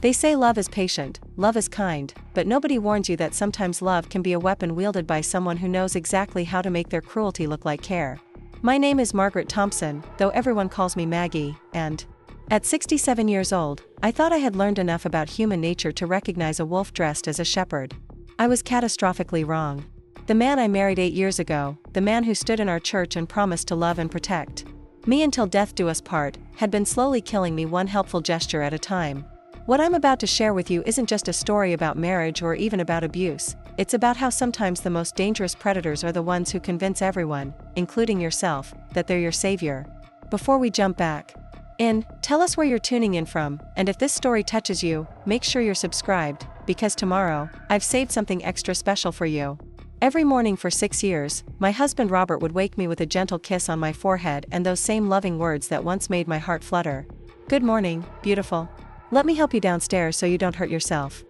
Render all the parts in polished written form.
They say love is patient, love is kind, but nobody warns you that sometimes love can be a weapon wielded by someone who knows exactly how to make their cruelty look like care. My name is Margaret Thompson, though everyone calls me Maggie, and at 67 years old, I thought I had learned enough about human nature to recognize a wolf dressed as a shepherd. I was catastrophically wrong. The man I married 8 years ago, the man who stood in our church and promised to love and protect me until death do us part, had been slowly killing me one helpful gesture at a time. What I'm about to share with you isn't just a story about marriage or even about abuse, it's about how sometimes the most dangerous predators are the ones who convince everyone, including yourself, that they're your savior. Before we jump back in, tell us where you're tuning in from, and if this story touches you, make sure you're subscribed, because tomorrow, I've saved something extra special for you. Every morning for 6 years, my husband Robert would wake me with a gentle kiss on my forehead and those same loving words that once made my heart flutter. "Good morning, beautiful. Let me help you downstairs so you don't hurt yourself."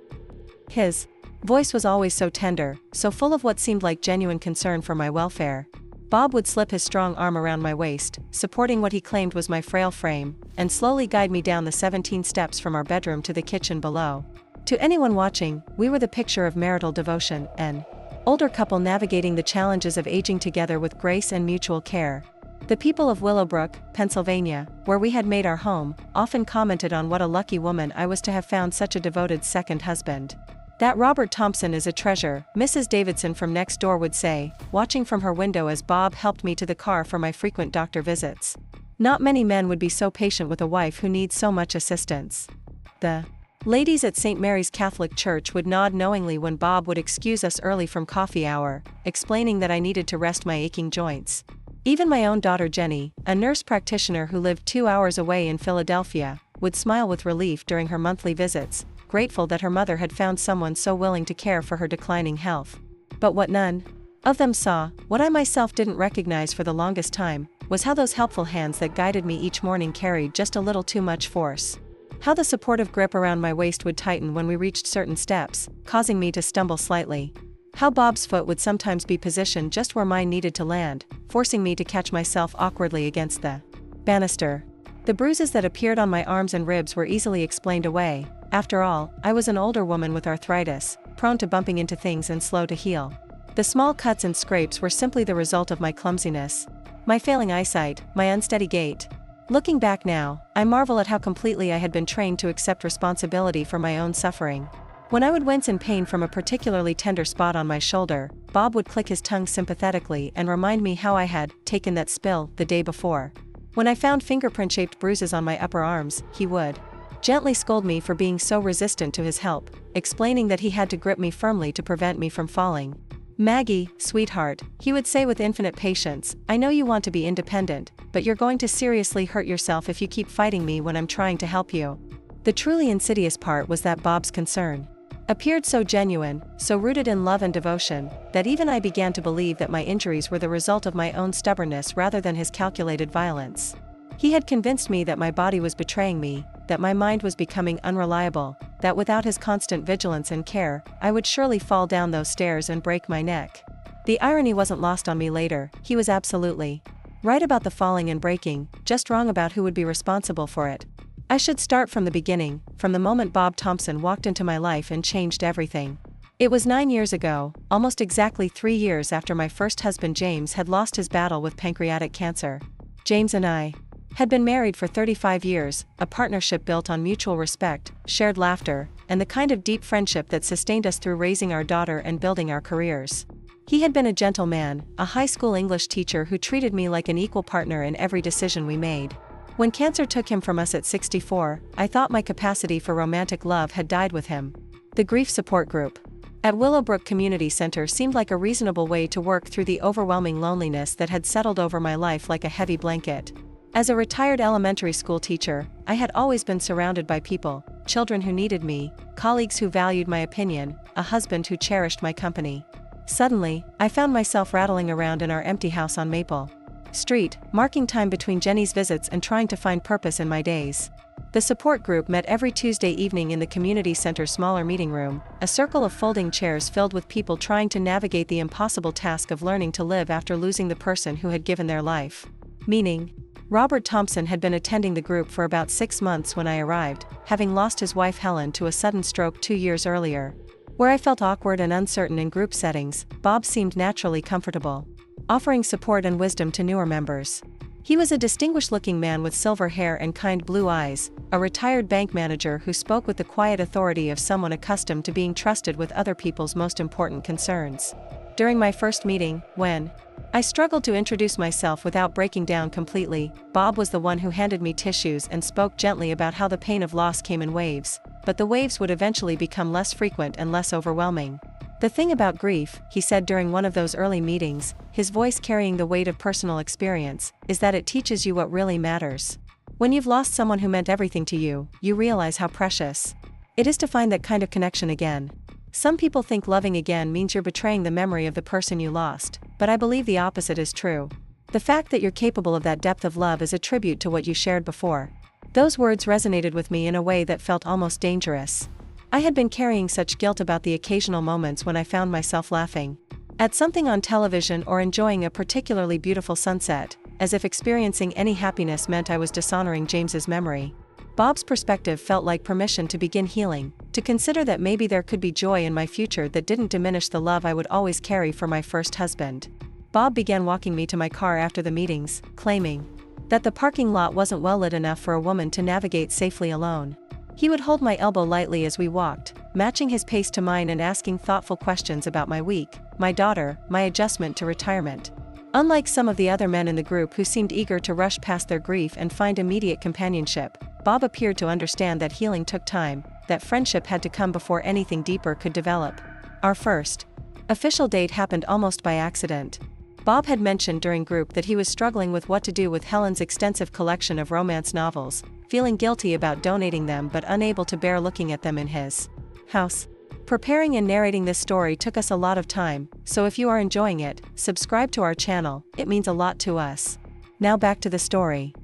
His voice was always so tender, so full of what seemed like genuine concern for my welfare. Bob would slip his strong arm around my waist, supporting what he claimed was my frail frame, and slowly guide me down the 17 steps from our bedroom to the kitchen below. To anyone watching, we were the picture of marital devotion, an older couple navigating the challenges of aging together with grace and mutual care. The people of Willowbrook, Pennsylvania, where we had made our home, often commented on what a lucky woman I was to have found such a devoted second husband. "That Robert Thompson is a treasure," Mrs. Davidson from next door would say, watching from her window as Bob helped me to the car for my frequent doctor visits. Not many men would be so patient with a wife who needs so much assistance. The ladies at St. Mary's Catholic Church would nod knowingly when Bob would excuse us early from coffee hour, explaining that I needed to rest my aching joints. Even my own daughter Jenny, a nurse practitioner who lived 2 hours away in Philadelphia, would smile with relief during her monthly visits, grateful that her mother had found someone so willing to care for her declining health. But what none of them saw, what I myself didn't recognize for the longest time, was how those helpful hands that guided me each morning carried just a little too much force. How the supportive grip around my waist would tighten when we reached certain steps, causing me to stumble slightly. How Bob's foot would sometimes be positioned just where mine needed to land, forcing me to catch myself awkwardly against the banister. The bruises that appeared on my arms and ribs were easily explained away. After all, I was an older woman with arthritis, prone to bumping into things and slow to heal. The small cuts and scrapes were simply the result of my clumsiness, my failing eyesight, my unsteady gait. Looking back now, I marvel at how completely I had been trained to accept responsibility for my own suffering. When I would wince in pain from a particularly tender spot on my shoulder, Bob would click his tongue sympathetically and remind me how I had taken that spill the day before. When I found fingerprint-shaped bruises on my upper arms, he would gently scold me for being so resistant to his help, explaining that he had to grip me firmly to prevent me from falling. "Maggie, sweetheart," he would say with infinite patience, "I know you want to be independent, but you're going to seriously hurt yourself if you keep fighting me when I'm trying to help you." The truly insidious part was that Bob's concern appeared so genuine, so rooted in love and devotion, that even I began to believe that my injuries were the result of my own stubbornness rather than his calculated violence. He had convinced me that my body was betraying me, that my mind was becoming unreliable, that without his constant vigilance and care, I would surely fall down those stairs and break my neck. The irony wasn't lost on me later. He was absolutely right about the falling and breaking, just wrong about who would be responsible for it. I should start from the beginning, from the moment Bob Thompson walked into my life and changed everything. It was 9 years ago, almost exactly 3 years after my first husband James had lost his battle with pancreatic cancer. James and I had been married for 35 years, a partnership built on mutual respect, shared laughter, and the kind of deep friendship that sustained us through raising our daughter and building our careers. He had been a gentle man, a high school English teacher who treated me like an equal partner in every decision we made. When cancer took him from us at 64, I thought my capacity for romantic love had died with him. The grief support group at Willowbrook Community Center seemed like a reasonable way to work through the overwhelming loneliness that had settled over my life like a heavy blanket. As a retired elementary school teacher, I had always been surrounded by people, children who needed me, colleagues who valued my opinion, a husband who cherished my company. Suddenly, I found myself rattling around in our empty house on Maple Street, marking time between Jenny's visits and trying to find purpose in my days. The support group met every Tuesday evening in the community center's smaller meeting room, a circle of folding chairs filled with people trying to navigate the impossible task of learning to live after losing the person who had given their life meaning. Robert Thompson had been attending the group for about 6 months when I arrived, having lost his wife Helen to a sudden stroke 2 years earlier. Where I felt awkward and uncertain in group settings, Bob seemed naturally comfortable, offering support and wisdom to newer members. He was a distinguished-looking man with silver hair and kind blue eyes, a retired bank manager who spoke with the quiet authority of someone accustomed to being trusted with other people's most important concerns. During my first meeting, when I struggled to introduce myself without breaking down completely, Bob was the one who handed me tissues and spoke gently about how the pain of loss came in waves, but the waves would eventually become less frequent and less overwhelming. "The thing about grief," he said during one of those early meetings, his voice carrying the weight of personal experience, "is that it teaches you what really matters. When you've lost someone who meant everything to you, you realize how precious it is to find that kind of connection again. Some people think loving again means you're betraying the memory of the person you lost, but I believe the opposite is true. The fact that you're capable of that depth of love is a tribute to what you shared before." Those words resonated with me in a way that felt almost dangerous. I had been carrying such guilt about the occasional moments when I found myself laughing at something on television or enjoying a particularly beautiful sunset, as if experiencing any happiness meant I was dishonoring James's memory. Bob's perspective felt like permission to begin healing, to consider that maybe there could be joy in my future that didn't diminish the love I would always carry for my first husband. Bob began walking me to my car after the meetings, claiming that the parking lot wasn't well lit enough for a woman to navigate safely alone. He would hold my elbow lightly as we walked, matching his pace to mine and asking thoughtful questions about my week, my daughter, my adjustment to retirement. Unlike some of the other men in the group who seemed eager to rush past their grief and find immediate companionship, Bob appeared to understand that healing took time, that friendship had to come before anything deeper could develop. Our first official date happened almost by accident. Bob had mentioned during group that he was struggling with what to do with Helen's extensive collection of romance novels, feeling guilty about donating them but unable to bear looking at them in his house. Preparing and narrating this story took us a lot of time, so if you are enjoying it, subscribe to our channel, it means a lot to us. Now back to the story.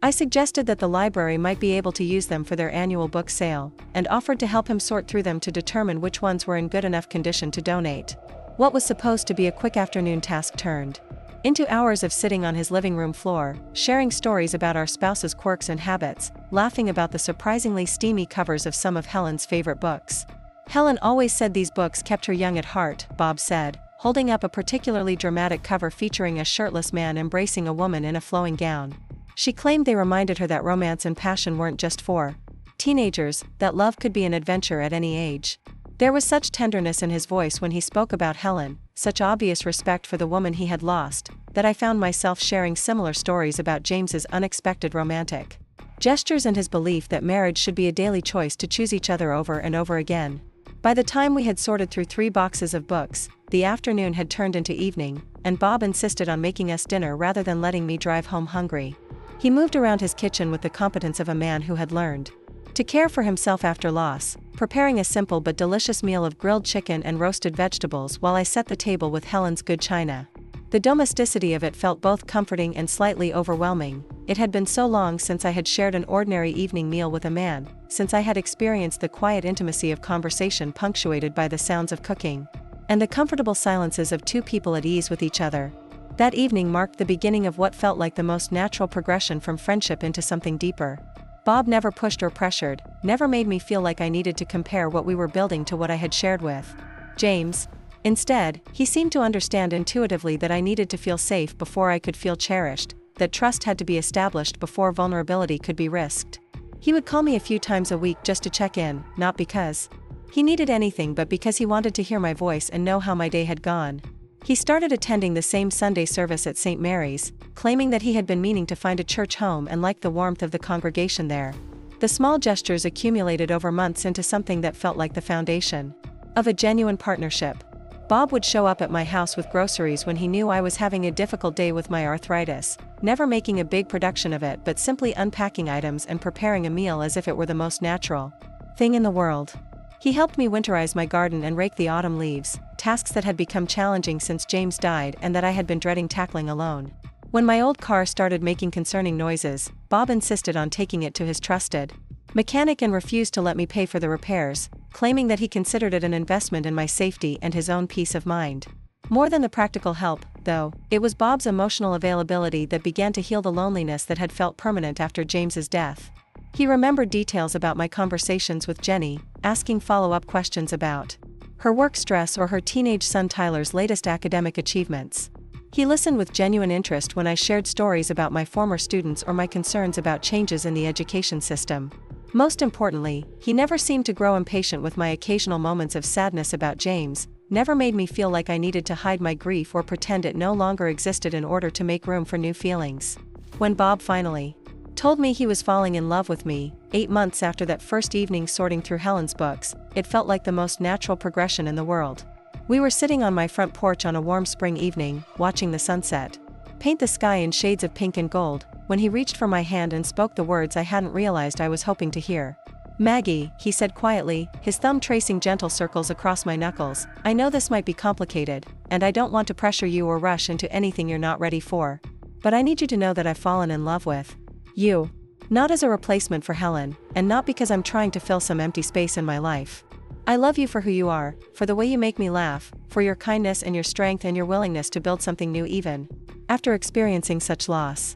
I suggested that the library might be able to use them for their annual book sale, and offered to help him sort through them to determine which ones were in good enough condition to donate. What was supposed to be a quick afternoon task turned into hours of sitting on his living room floor, sharing stories about our spouse's quirks and habits, laughing about the surprisingly steamy covers of some of Helen's favorite books. "Helen always said these books kept her young at heart," Bob said, holding up a particularly dramatic cover featuring a shirtless man embracing a woman in a flowing gown. "She claimed they reminded her that romance and passion weren't just for teenagers, that love could be an adventure at any age." There was such tenderness in his voice when he spoke about Helen, such obvious respect for the woman he had lost, that I found myself sharing similar stories about James's unexpected romantic gestures and his belief that marriage should be a daily choice to choose each other over and over again. By the time we had sorted through 3 boxes of books, the afternoon had turned into evening, and Bob insisted on making us dinner rather than letting me drive home hungry. He moved around his kitchen with the competence of a man who had learned to care for himself after loss, preparing a simple but delicious meal of grilled chicken and roasted vegetables while I set the table with Helen's good china. The domesticity of it felt both comforting and slightly overwhelming. It had been so long since I had shared an ordinary evening meal with a man, since I had experienced the quiet intimacy of conversation punctuated by the sounds of cooking, and the comfortable silences of 2 people at ease with each other. That evening marked the beginning of what felt like the most natural progression from friendship into something deeper. Bob never pushed or pressured, never made me feel like I needed to compare what we were building to what I had shared with James. Instead, he seemed to understand intuitively that I needed to feel safe before I could feel cherished, that trust had to be established before vulnerability could be risked. He would call me a few times a week just to check in, not because he needed anything but because he wanted to hear my voice and know how my day had gone. He started attending the same Sunday service at St. Mary's, claiming that he had been meaning to find a church home and liked the warmth of the congregation there. The small gestures accumulated over months into something that felt like the foundation of a genuine partnership. Bob would show up at my house with groceries when he knew I was having a difficult day with my arthritis, never making a big production of it but simply unpacking items and preparing a meal as if it were the most natural thing in the world. He helped me winterize my garden and rake the autumn leaves, tasks that had become challenging since James died and that I had been dreading tackling alone. When my old car started making concerning noises, Bob insisted on taking it to his trusted mechanic and refused to let me pay for the repairs, claiming that he considered it an investment in my safety and his own peace of mind. More than the practical help, though, it was Bob's emotional availability that began to heal the loneliness that had felt permanent after James's death. He remembered details about my conversations with Jenny, asking follow-up questions about her work stress or her teenage son Tyler's latest academic achievements. He listened with genuine interest when I shared stories about my former students or my concerns about changes in the education system. Most importantly, he never seemed to grow impatient with my occasional moments of sadness about James, never made me feel like I needed to hide my grief or pretend it no longer existed in order to make room for new feelings. When Bob finally told me he was falling in love with me, 8 months after that first evening sorting through Helen's books, it felt like the most natural progression in the world. We were sitting on my front porch on a warm spring evening, watching the sunset paint the sky in shades of pink and gold, when he reached for my hand and spoke the words I hadn't realized I was hoping to hear. "Maggie," he said quietly, his thumb tracing gentle circles across my knuckles, "I know this might be complicated, and I don't want to pressure you or rush into anything you're not ready for. But I need you to know that I've fallen in love with you. Not as a replacement for Helen, and not because I'm trying to fill some empty space in my life. I love you for who you are, for the way you make me laugh, for your kindness and your strength and your willingness to build something new even after experiencing such loss."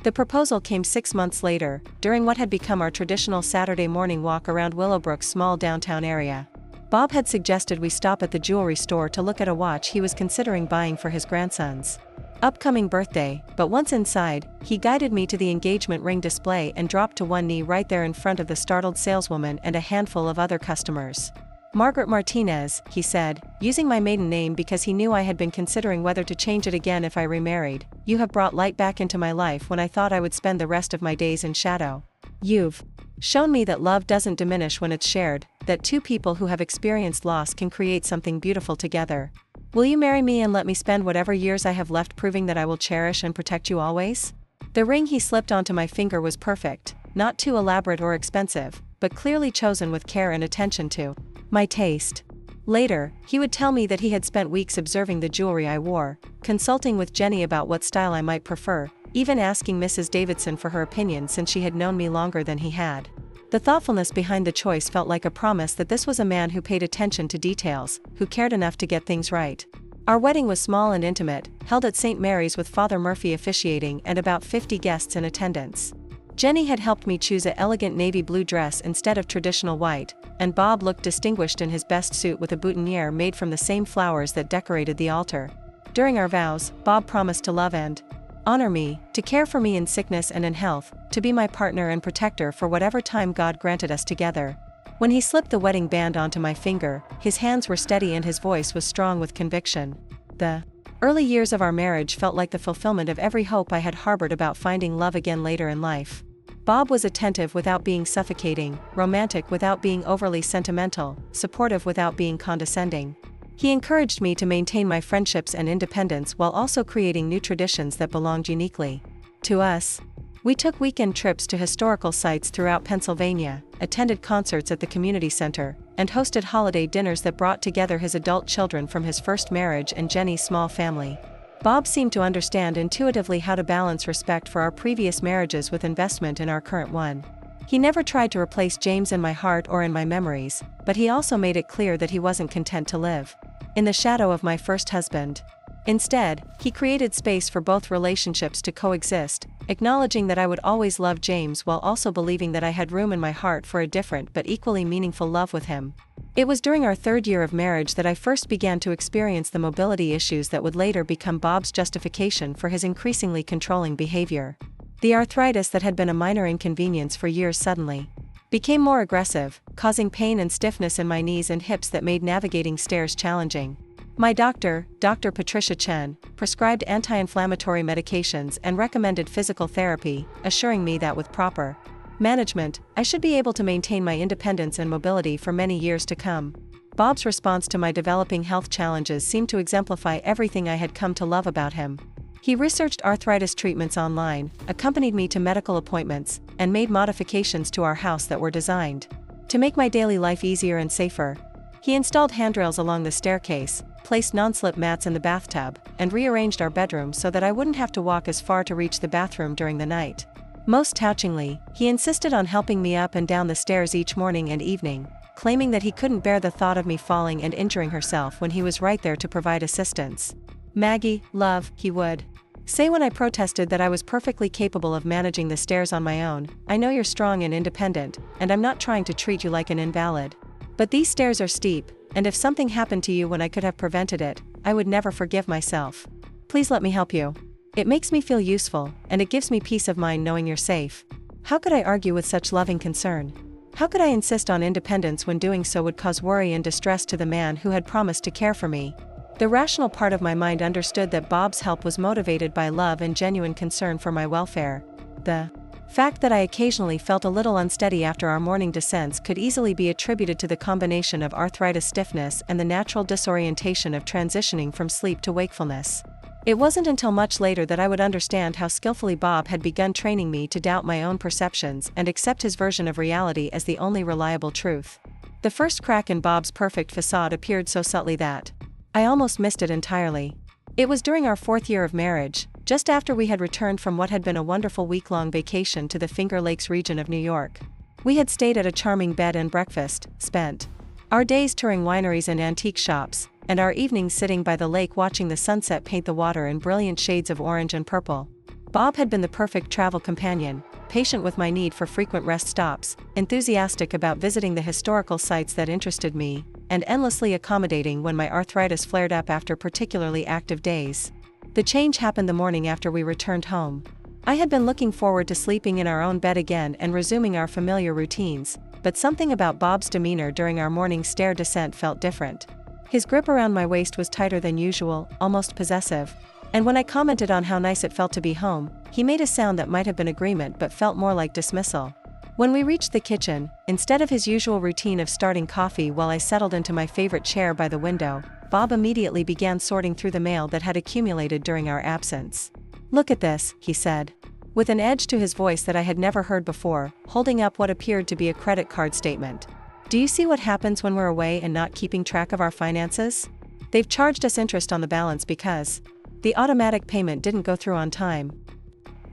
The proposal came 6 months later, during what had become our traditional Saturday morning walk around Willowbrook's small downtown area. Bob had suggested we stop at the jewelry store to look at a watch he was considering buying for his grandson's upcoming birthday, but once inside, he guided me to the engagement ring display and dropped to one knee right there in front of the startled saleswoman and a handful of other customers. "Margaret Martinez," he said, using my maiden name because he knew I had been considering whether to change it again if I remarried, "you have brought light back into my life when I thought I would spend the rest of my days in shadow. You've shown me that love doesn't diminish when it's shared, that two people who have experienced loss can create something beautiful together. Will you marry me and let me spend whatever years I have left proving that I will cherish and protect you always?" The ring he slipped onto my finger was perfect, not too elaborate or expensive, but clearly chosen with care and attention to my taste. Later, he would tell me that he had spent weeks observing the jewelry I wore, consulting with Jenny about what style I might prefer, even asking Mrs. Davidson for her opinion since she had known me longer than he had. The thoughtfulness behind the choice felt like a promise that this was a man who paid attention to details, who cared enough to get things right. Our wedding was small and intimate, held at St. Mary's with Father Murphy officiating and about 50 guests in attendance. Jenny had helped me choose an elegant navy blue dress instead of traditional white, and Bob looked distinguished in his best suit with a boutonniere made from the same flowers that decorated the altar. During our vows, Bob promised to love and honor me, to care for me in sickness and in health, to be my partner and protector for whatever time God granted us together. When he slipped the wedding band onto my finger, his hands were steady and his voice was strong with conviction. The early years of our marriage felt like the fulfillment of every hope I had harbored about finding love again later in life. Bob was attentive without being suffocating, romantic without being overly sentimental, supportive without being condescending. He encouraged me to maintain my friendships and independence while also creating new traditions that belonged uniquely to us. We took weekend trips to historical sites throughout Pennsylvania, attended concerts at the community center, and hosted holiday dinners that brought together his adult children from his first marriage and Jenny's small family. Bob seemed to understand intuitively how to balance respect for our previous marriages with investment in our current one. He never tried to replace James in my heart or in my memories, but he also made it clear that he wasn't content to live in the shadow of my first husband. Instead, he created space for both relationships to coexist, acknowledging that I would always love James while also believing that I had room in my heart for a different but equally meaningful love with him. It was during our 3rd year of marriage that I first began to experience the mobility issues that would later become Bob's justification for his increasingly controlling behavior. The arthritis that had been a minor inconvenience for years suddenly became more aggressive, causing pain and stiffness in my knees and hips that made navigating stairs challenging. My doctor, Dr. Patricia Chen, prescribed anti-inflammatory medications and recommended physical therapy, assuring me that with proper management, I should be able to maintain my independence and mobility for many years to come. Bob's response to my developing health challenges seemed to exemplify everything I had come to love about him. He researched arthritis treatments online, accompanied me to medical appointments, and made modifications to our house that were designed to make my daily life easier and safer. He installed handrails along the staircase, placed non-slip mats in the bathtub, and rearranged our bedroom so that I wouldn't have to walk as far to reach the bathroom during the night. Most touchingly, he insisted on helping me up and down the stairs each morning and evening, claiming that he couldn't bear the thought of me falling and injuring herself when he was right there to provide assistance. Maggie, love, he would say when I protested that I was perfectly capable of managing the stairs on my own. I know you're strong and independent, and I'm not trying to treat you like an invalid. But these stairs are steep, and if something happened to you when I could have prevented it, I would never forgive myself. Please let me help you. It makes me feel useful, and it gives me peace of mind knowing you're safe. How could I argue with such loving concern? How could I insist on independence when doing so would cause worry and distress to the man who had promised to care for me? The rational part of my mind understood that Bob's help was motivated by love and genuine concern for my welfare. The fact that I occasionally felt a little unsteady after our morning descents could easily be attributed to the combination of arthritis stiffness and the natural disorientation of transitioning from sleep to wakefulness. It wasn't until much later that I would understand how skillfully Bob had begun training me to doubt my own perceptions and accept his version of reality as the only reliable truth. The first crack in Bob's perfect facade appeared so subtly that I almost missed it entirely. It was during our 4th year of marriage, just after we had returned from what had been a wonderful week-long vacation to the Finger Lakes region of New York. We had stayed at a charming bed and breakfast, spent our days touring wineries and antique shops, and our evenings sitting by the lake watching the sunset paint the water in brilliant shades of orange and purple. Bob had been the perfect travel companion, patient with my need for frequent rest stops, enthusiastic about visiting the historical sites that interested me, and endlessly accommodating when my arthritis flared up after particularly active days. The change happened the morning after we returned home. I had been looking forward to sleeping in our own bed again and resuming our familiar routines, but something about Bob's demeanor during our morning stair descent felt different. His grip around my waist was tighter than usual, almost possessive, and when I commented on how nice it felt to be home, he made a sound that might have been agreement but felt more like dismissal. When we reached the kitchen, instead of his usual routine of starting coffee while I settled into my favorite chair by the window, Bob immediately began sorting through the mail that had accumulated during our absence. "Look at this," he said, with an edge to his voice that I had never heard before, holding up what appeared to be a credit card statement. "Do you see what happens when we're away and not keeping track of our finances? They've charged us interest on the balance because the automatic payment didn't go through on time."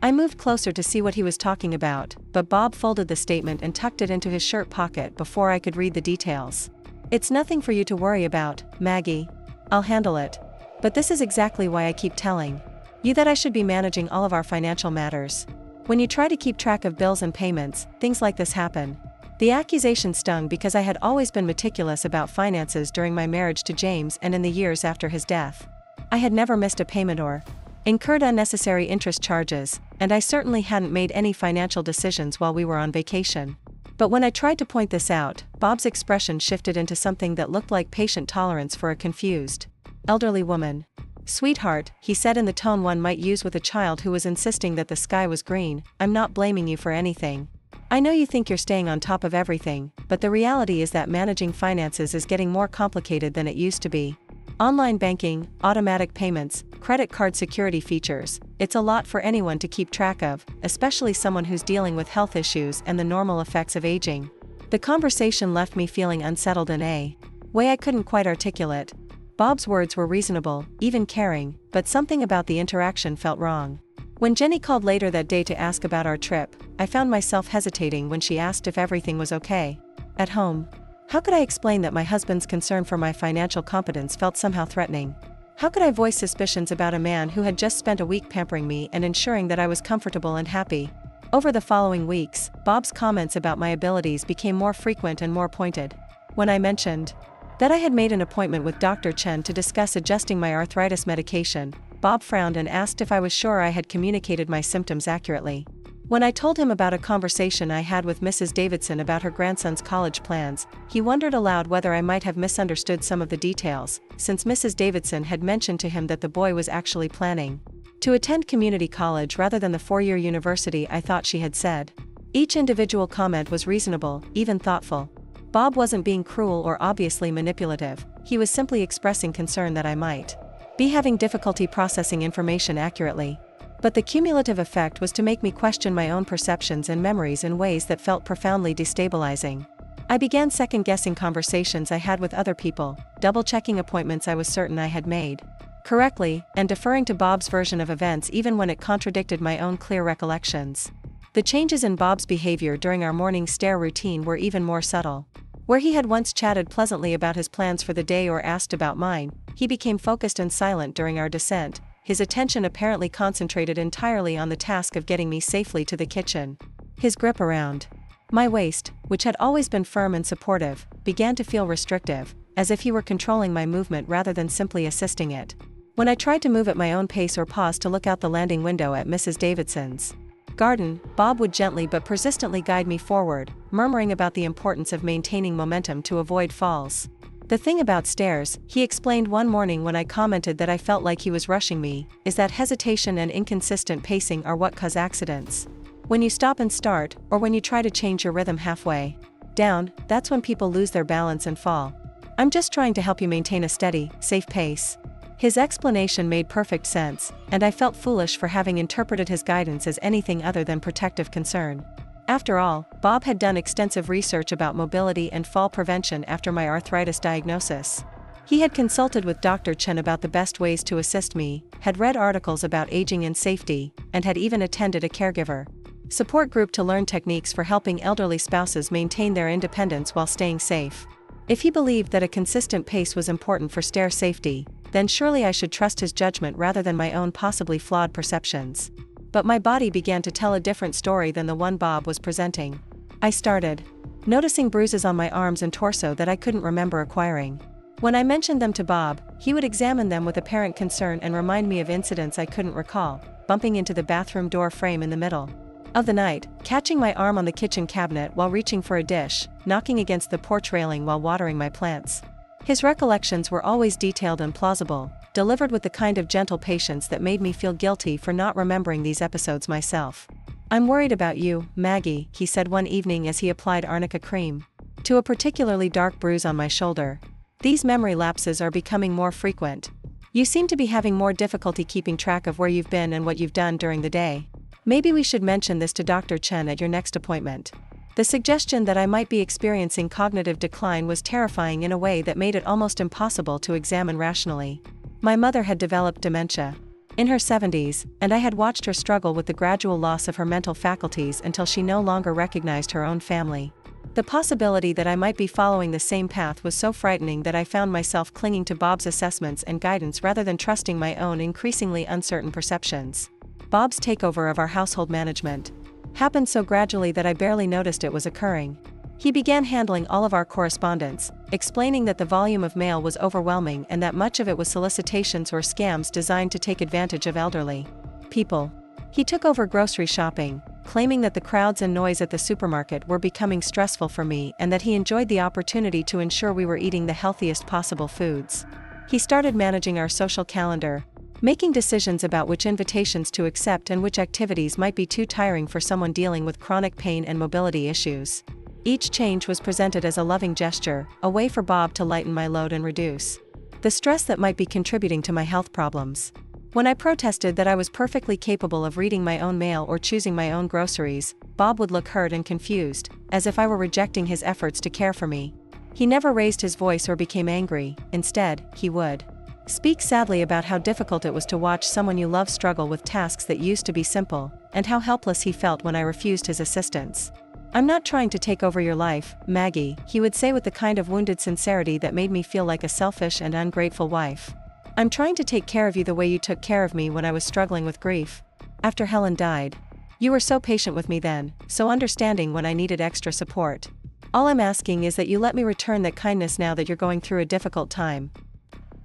I moved closer to see what he was talking about, but Bob folded the statement and tucked it into his shirt pocket before I could read the details. "It's nothing for you to worry about, Maggie. I'll handle it. But this is exactly why I keep telling you that I should be managing all of our financial matters. When you try to keep track of bills and payments, things like this happen." The accusation stung because I had always been meticulous about finances during my marriage to James and in the years after his death. I had never missed a payment or incurred unnecessary interest charges, and I certainly hadn't made any financial decisions while we were on vacation. But when I tried to point this out, Bob's expression shifted into something that looked like patient tolerance for a confused elderly woman. "Sweetheart," he said in the tone one might use with a child who was insisting that the sky was green, "I'm not blaming you for anything. I know you think you're staying on top of everything, but the reality is that managing finances is getting more complicated than it used to be. Online banking, automatic payments, credit card security features, it's a lot for anyone to keep track of, especially someone who's dealing with health issues and the normal effects of aging." The conversation left me feeling unsettled in a way I couldn't quite articulate. Bob's words were reasonable, even caring, but something about the interaction felt wrong. When Jenny called later that day to ask about our trip, I found myself hesitating when she asked if everything was okay at home. How could I explain that my husband's concern for my financial competence felt somehow threatening? How could I voice suspicions about a man who had just spent a week pampering me and ensuring that I was comfortable and happy? Over the following weeks, Bob's comments about my abilities became more frequent and more pointed. When I mentioned that I had made an appointment with Dr. Chen to discuss adjusting my arthritis medication, Bob frowned and asked if I was sure I had communicated my symptoms accurately. When I told him about a conversation I had with Mrs. Davidson about her grandson's college plans, he wondered aloud whether I might have misunderstood some of the details, since Mrs. Davidson had mentioned to him that the boy was actually planning to attend community college rather than the 4-year university I thought she had said. Each individual comment was reasonable, even thoughtful. Bob wasn't being cruel or obviously manipulative, he was simply expressing concern that I might be having difficulty processing information accurately. But the cumulative effect was to make me question my own perceptions and memories in ways that felt profoundly destabilizing. I began second-guessing conversations I had with other people, double-checking appointments I was certain I had made correctly, and deferring to Bob's version of events even when it contradicted my own clear recollections. The changes in Bob's behavior during our morning stair routine were even more subtle. Where he had once chatted pleasantly about his plans for the day or asked about mine, he became focused and silent during our descent, his attention apparently concentrated entirely on the task of getting me safely to the kitchen. His grip around my waist, which had always been firm and supportive, began to feel restrictive, as if he were controlling my movement rather than simply assisting it. When I tried to move at my own pace or pause to look out the landing window at Mrs. Davidson's garden, Bob would gently but persistently guide me forward, murmuring about the importance of maintaining momentum to avoid falls. The thing about stairs, he explained one morning when I commented that I felt like he was rushing me, is that hesitation and inconsistent pacing are what cause accidents. When you stop and start, or when you try to change your rhythm halfway down, that's when people lose their balance and fall. I'm just trying to help you maintain a steady, safe pace. His explanation made perfect sense, and I felt foolish for having interpreted his guidance as anything other than protective concern. After all, Bob had done extensive research about mobility and fall prevention after my arthritis diagnosis. He had consulted with Dr. Chen about the best ways to assist me, had read articles about aging and safety, and had even attended a caregiver support group to learn techniques for helping elderly spouses maintain their independence while staying safe. If he believed that a consistent pace was important for stair safety, then surely I should trust his judgment rather than my own possibly flawed perceptions. But my body began to tell a different story than the one Bob was presenting. I started noticing bruises on my arms and torso that I couldn't remember acquiring. When I mentioned them to Bob, he would examine them with apparent concern and remind me of incidents I couldn't recall, bumping into the bathroom door frame in the middle of the night, catching my arm on the kitchen cabinet while reaching for a dish, knocking against the porch railing while watering my plants. His recollections were always detailed and plausible, delivered with the kind of gentle patience that made me feel guilty for not remembering these episodes myself. "I'm worried about you, Maggie," he said one evening as he applied arnica cream to a particularly dark bruise on my shoulder. "These memory lapses are becoming more frequent. You seem to be having more difficulty keeping track of where you've been and what you've done during the day. Maybe we should mention this to Dr. Chen at your next appointment." The suggestion that I might be experiencing cognitive decline was terrifying in a way that made it almost impossible to examine rationally. My mother had developed dementia in her 70s, and I had watched her struggle with the gradual loss of her mental faculties until she no longer recognized her own family. The possibility that I might be following the same path was so frightening that I found myself clinging to Bob's assessments and guidance rather than trusting my own increasingly uncertain perceptions. Bob's takeover of our household management happened so gradually that I barely noticed it was occurring. He began handling all of our correspondence, explaining that the volume of mail was overwhelming and that much of it was solicitations or scams designed to take advantage of elderly people. He took over grocery shopping, claiming that the crowds and noise at the supermarket were becoming stressful for me and that he enjoyed the opportunity to ensure we were eating the healthiest possible foods. He started managing our social calendar, making decisions about which invitations to accept and which activities might be too tiring for someone dealing with chronic pain and mobility issues. Each change was presented as a loving gesture, a way for Bob to lighten my load and reduce the stress that might be contributing to my health problems. When I protested that I was perfectly capable of reading my own mail or choosing my own groceries, Bob would look hurt and confused, as if I were rejecting his efforts to care for me. He never raised his voice or became angry. Instead, he would speak sadly about how difficult it was to watch someone you love struggle with tasks that used to be simple, and how helpless he felt when I refused his assistance. "I'm not trying to take over your life, Maggie," he would say with the kind of wounded sincerity that made me feel like a selfish and ungrateful wife. "I'm trying to take care of you the way you took care of me when I was struggling with grief. After Helen died. You were so patient with me then, so understanding when I needed extra support. All I'm asking is that you let me return that kindness now that you're going through a difficult time."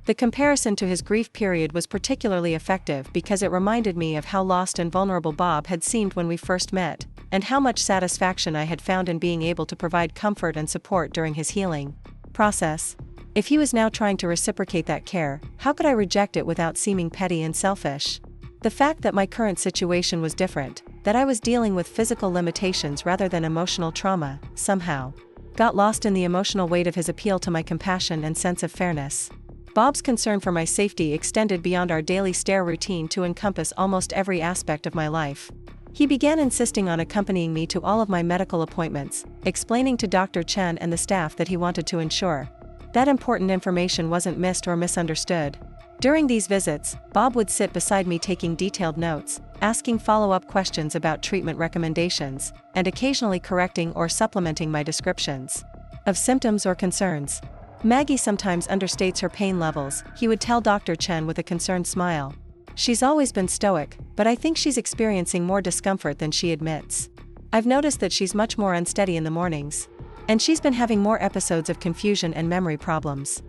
The comparison to his grief period was particularly effective because it reminded me of how lost and vulnerable Bob had seemed when we first met, and how much satisfaction I had found in being able to provide comfort and support during his healing process. If he was now trying to reciprocate that care, how could I reject it without seeming petty and selfish? The fact that my current situation was different, that I was dealing with physical limitations rather than emotional trauma, somehow got lost in the emotional weight of his appeal to my compassion and sense of fairness. Bob's concern for my safety extended beyond our daily stair routine to encompass almost every aspect of my life. He began insisting on accompanying me to all of my medical appointments, explaining to Dr. Chen and the staff that he wanted to ensure that important information wasn't missed or misunderstood. During these visits, Bob would sit beside me taking detailed notes, asking follow-up questions about treatment recommendations, and occasionally correcting or supplementing my descriptions. of symptoms or concerns. Maggie sometimes understates her pain levels, he would tell Dr. Chen with a concerned smile. She's always been stoic, but I think she's experiencing more discomfort than she admits. I've noticed that she's much more unsteady in the mornings. And she's been having more episodes of confusion and memory problems.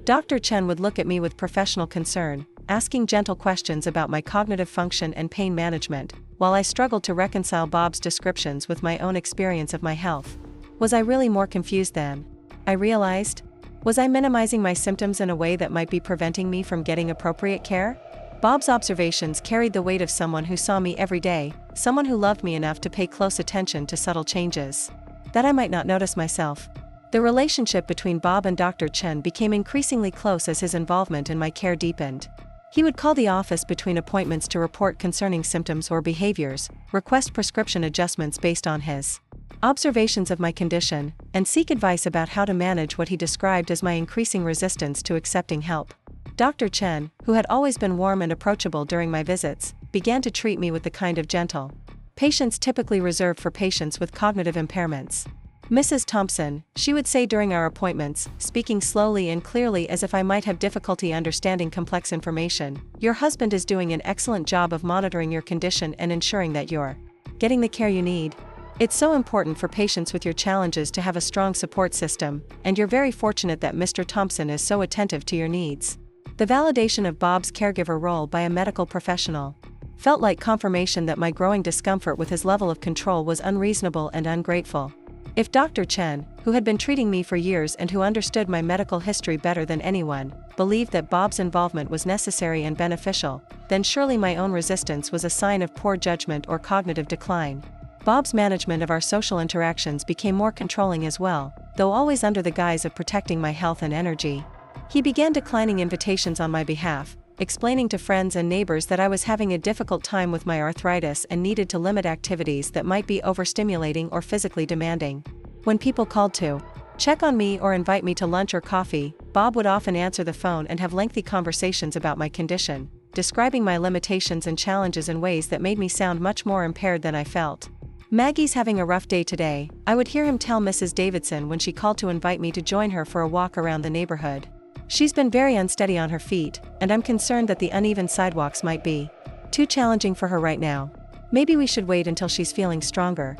Dr. Chen would look at me with professional concern, asking gentle questions about my cognitive function and pain management, while I struggled to reconcile Bob's descriptions with my own experience of my health. Was I really more confused than I realized? Was I minimizing my symptoms in a way that might be preventing me from getting appropriate care? Bob's observations carried the weight of someone who saw me every day, someone who loved me enough to pay close attention to subtle changes that I might not notice myself. The relationship between Bob and Dr. Chen became increasingly close as his involvement in my care deepened. He would call the office between appointments to report concerning symptoms or behaviors, request prescription adjustments based on his observations of my condition, and seek advice about how to manage what he described as my increasing resistance to accepting help. Dr. Chen, who had always been warm and approachable during my visits, began to treat me with the kind of gentle patience typically reserved for patients with cognitive impairments. Mrs. Thompson, she would say during our appointments, speaking slowly and clearly as if I might have difficulty understanding complex information, your husband is doing an excellent job of monitoring your condition and ensuring that you're getting the care you need. It's so important for patients with your challenges to have a strong support system, and you're very fortunate that Mr. Thompson is so attentive to your needs. The validation of Bob's caregiver role by a medical professional felt like confirmation that my growing discomfort with his level of control was unreasonable and ungrateful. If Dr. Chen, who had been treating me for years and who understood my medical history better than anyone, believed that Bob's involvement was necessary and beneficial, then surely my own resistance was a sign of poor judgment or cognitive decline. Bob's management of our social interactions became more controlling as well, though always under the guise of protecting my health and energy. He began declining invitations on my behalf, explaining to friends and neighbors that I was having a difficult time with my arthritis and needed to limit activities that might be overstimulating or physically demanding. When people called to check on me or invite me to lunch or coffee, Bob would often answer the phone and have lengthy conversations about my condition, describing my limitations and challenges in ways that made me sound much more impaired than I felt. Maggie's having a rough day today, I would hear him tell Mrs. Davidson when she called to invite me to join her for a walk around the neighborhood. She's been very unsteady on her feet, and I'm concerned that the uneven sidewalks might be too challenging for her right now. Maybe we should wait until she's feeling stronger.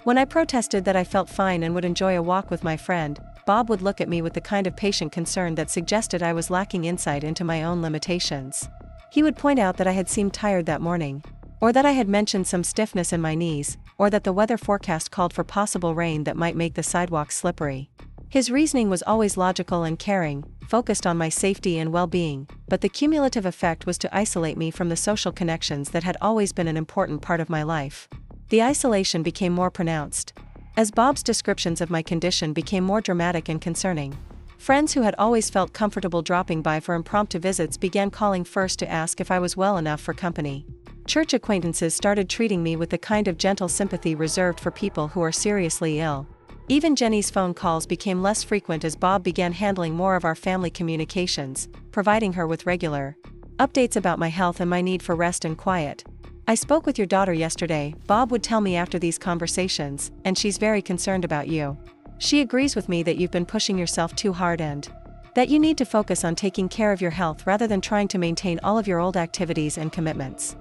When I protested that I felt fine and would enjoy a walk with my friend, Bob would look at me with the kind of patient concern that suggested I was lacking insight into my own limitations. He would point out that I had seemed tired that morning, or that I had mentioned some stiffness in my knees, or that the weather forecast called for possible rain that might make the sidewalks slippery. His reasoning was always logical and caring, focused on my safety and well-being, but the cumulative effect was to isolate me from the social connections that had always been an important part of my life. The isolation became more pronounced as Bob's descriptions of my condition became more dramatic and concerning. Friends who had always felt comfortable dropping by for impromptu visits began calling first to ask if I was well enough for company. Church acquaintances started treating me with the kind of gentle sympathy reserved for people who are seriously ill. Even Jenny's phone calls became less frequent as Bob began handling more of our family communications, providing her with regular updates about my health and my need for rest and quiet. I spoke with your daughter yesterday, Bob would tell me after these conversations, and she's very concerned about you. She agrees with me that you've been pushing yourself too hard and that you need to focus on taking care of your health rather than trying to maintain all of your old activities and commitments.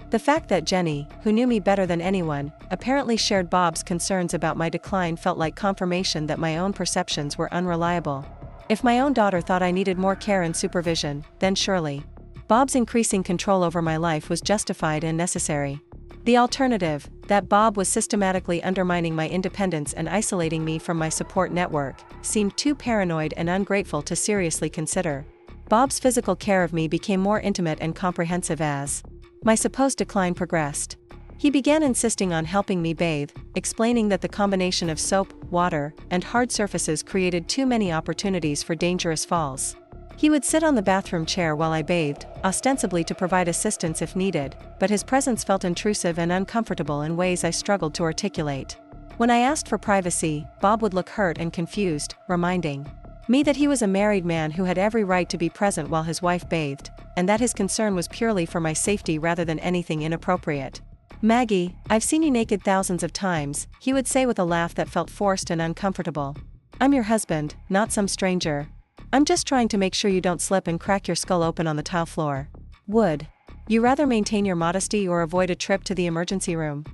The fact that Jenny, who knew me better than anyone, apparently shared Bob's concerns about my decline felt like confirmation that my own perceptions were unreliable. If my own daughter thought I needed more care and supervision, then surely Bob's increasing control over my life was justified and necessary. The alternative, that Bob was systematically undermining my independence and isolating me from my support network, seemed too paranoid and ungrateful to seriously consider. Bob's physical care of me became more intimate and comprehensive as my supposed decline progressed. He began insisting on helping me bathe, explaining that the combination of soap, water, and hard surfaces created too many opportunities for dangerous falls. He would sit on the bathroom chair while I bathed, ostensibly to provide assistance if needed, but his presence felt intrusive and uncomfortable in ways I struggled to articulate. When I asked for privacy, Bob would look hurt and confused, reminding me that he was a married man who had every right to be present while his wife bathed, and that his concern was purely for my safety rather than anything inappropriate. "Maggie, I've seen you naked thousands of times," he would say with a laugh that felt forced and uncomfortable. "I'm your husband, not some stranger. I'm just trying to make sure you don't slip and crack your skull open on the tile floor. Would you rather maintain your modesty or avoid a trip to the emergency room?"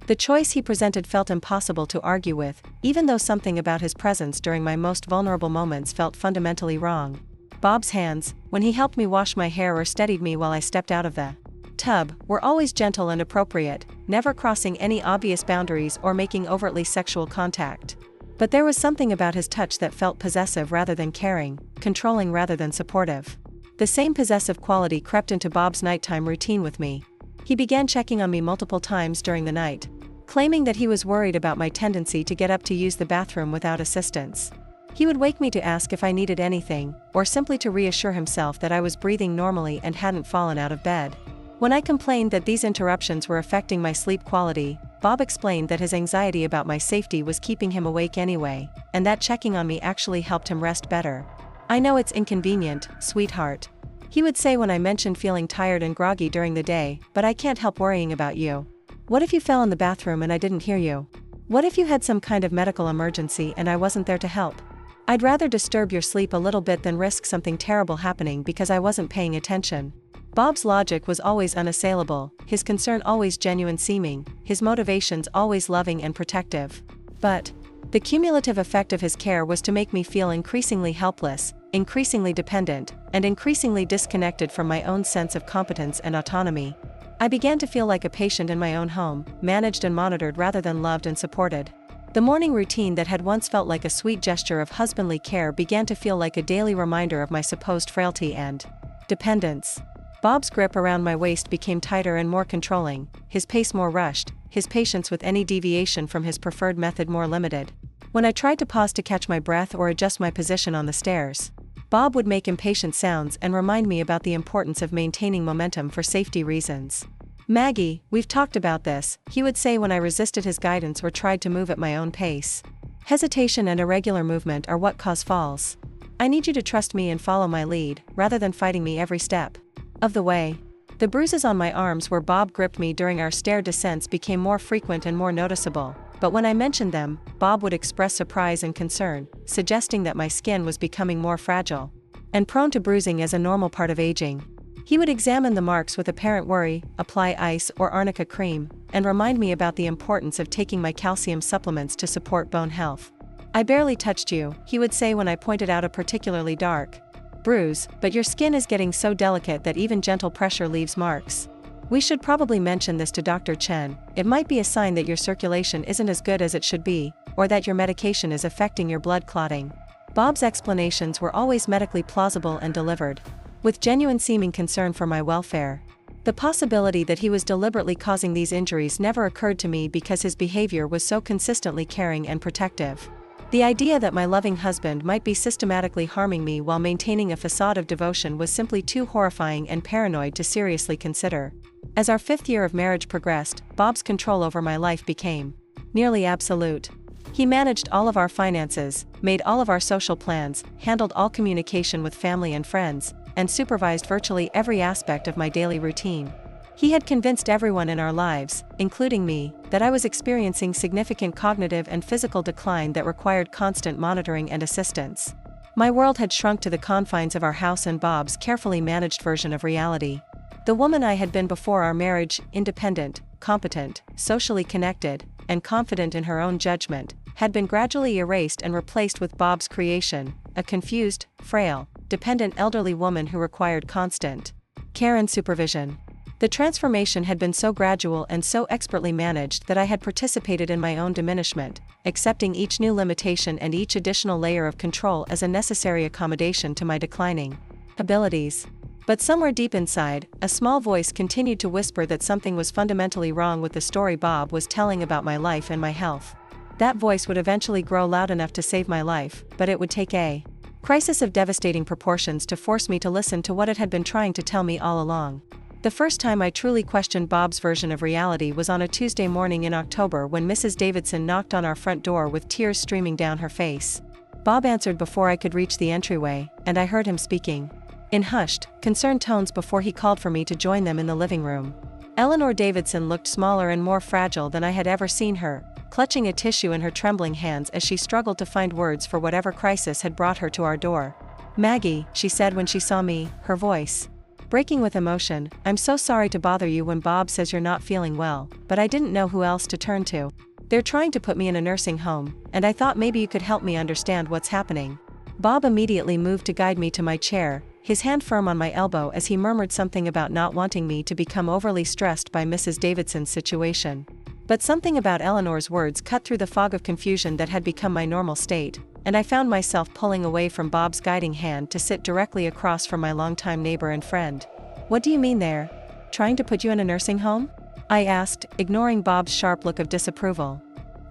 The choice he presented felt impossible to argue with, even though something about his presence during my most vulnerable moments felt fundamentally wrong. Bob's hands, when he helped me wash my hair or steadied me while I stepped out of the tub, were always gentle and appropriate, never crossing any obvious boundaries or making overtly sexual contact. But there was something about his touch that felt possessive rather than caring, controlling rather than supportive. The same possessive quality crept into Bob's nighttime routine with me. He began checking on me multiple times during the night, claiming that he was worried about my tendency to get up to use the bathroom without assistance. He would wake me to ask if I needed anything, or simply to reassure himself that I was breathing normally and hadn't fallen out of bed. When I complained that these interruptions were affecting my sleep quality, Bob explained that his anxiety about my safety was keeping him awake anyway, and that checking on me actually helped him rest better. "I know it's inconvenient, sweetheart," he would say when I mentioned feeling tired and groggy during the day, "but I can't help worrying about you. What if you fell in the bathroom and I didn't hear you? What if you had some kind of medical emergency and I wasn't there to help? I'd rather disturb your sleep a little bit than risk something terrible happening because I wasn't paying attention." Bob's logic was always unassailable, his concern always genuine seeming, his motivations always loving and protective. But the cumulative effect of his care was to make me feel increasingly helpless, increasingly dependent, and increasingly disconnected from my own sense of competence and autonomy. I began to feel like a patient in my own home, managed and monitored rather than loved and supported. The morning routine that had once felt like a sweet gesture of husbandly care began to feel like a daily reminder of my supposed frailty and dependence. Bob's grip around my waist became tighter and more controlling, his pace more rushed, his patience with any deviation from his preferred method more limited. When I tried to pause to catch my breath or adjust my position on the stairs, Bob would make impatient sounds and remind me about the importance of maintaining momentum for safety reasons. "Maggie, we've talked about this," he would say when I resisted his guidance or tried to move at my own pace. "Hesitation and irregular movement are what cause falls. I need you to trust me and follow my lead, rather than fighting me every step of the way." The bruises on my arms where Bob gripped me during our stair descents became more frequent and more noticeable, but when I mentioned them, Bob would express surprise and concern, suggesting that my skin was becoming more fragile and prone to bruising as a normal part of aging. He would examine the marks with apparent worry, apply ice or arnica cream, and remind me about the importance of taking my calcium supplements to support bone health. "I barely touched you," he would say when I pointed out a particularly dark bruise, "but your skin is getting so delicate that even gentle pressure leaves marks. We should probably mention this to Dr. Chen. It might be a sign that your circulation isn't as good as it should be, or that your medication is affecting your blood clotting." Bob's explanations were always medically plausible and delivered with genuine seeming concern for my welfare. The possibility that he was deliberately causing these injuries never occurred to me because his behavior was so consistently caring and protective. The idea that my loving husband might be systematically harming me while maintaining a facade of devotion was simply too horrifying and paranoid to seriously consider. As our 5th year of marriage progressed, Bob's control over my life became nearly absolute. He managed all of our finances, made all of our social plans, handled all communication with family and friends, and supervised virtually every aspect of my daily routine. He had convinced everyone in our lives, including me, that I was experiencing significant cognitive and physical decline that required constant monitoring and assistance. My world had shrunk to the confines of our house and Bob's carefully managed version of reality. The woman I had been before our marriage, independent, competent, socially connected, and confident in her own judgment, had been gradually erased and replaced with Bob's creation, a confused, frail, dependent elderly woman who required constant care and supervision. The transformation had been so gradual and so expertly managed that I had participated in my own diminishment, accepting each new limitation and each additional layer of control as a necessary accommodation to my declining abilities. But somewhere deep inside, a small voice continued to whisper that something was fundamentally wrong with the story Bob was telling about my life and my health. That voice would eventually grow loud enough to save my life, but it would take a crisis of devastating proportions to force me to listen to what it had been trying to tell me all along. The first time I truly questioned Bob's version of reality was on a Tuesday morning in October when Mrs. Davidson knocked on our front door with tears streaming down her face. Bob answered before I could reach the entryway, and I heard him speaking in hushed, concerned tones before he called for me to join them in the living room. Eleanor Davidson looked smaller and more fragile than I had ever seen her, clutching a tissue in her trembling hands as she struggled to find words for whatever crisis had brought her to our door. "Maggie," she said when she saw me, her voice breaking with emotion, "I'm so sorry to bother you when Bob says you're not feeling well, but I didn't know who else to turn to. They're trying to put me in a nursing home, and I thought maybe you could help me understand what's happening." Bob immediately moved to guide me to my chair, his hand firm on my elbow as he murmured something about not wanting me to become overly stressed by Mrs. Davidson's situation. But something about Eleanor's words cut through the fog of confusion that had become my normal state, and I found myself pulling away from Bob's guiding hand to sit directly across from my longtime neighbor and friend. "What do you mean they're trying to put you in a nursing home?" I asked, ignoring Bob's sharp look of disapproval.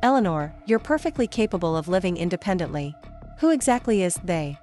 "Eleanor, you're perfectly capable of living independently. Who exactly is they?"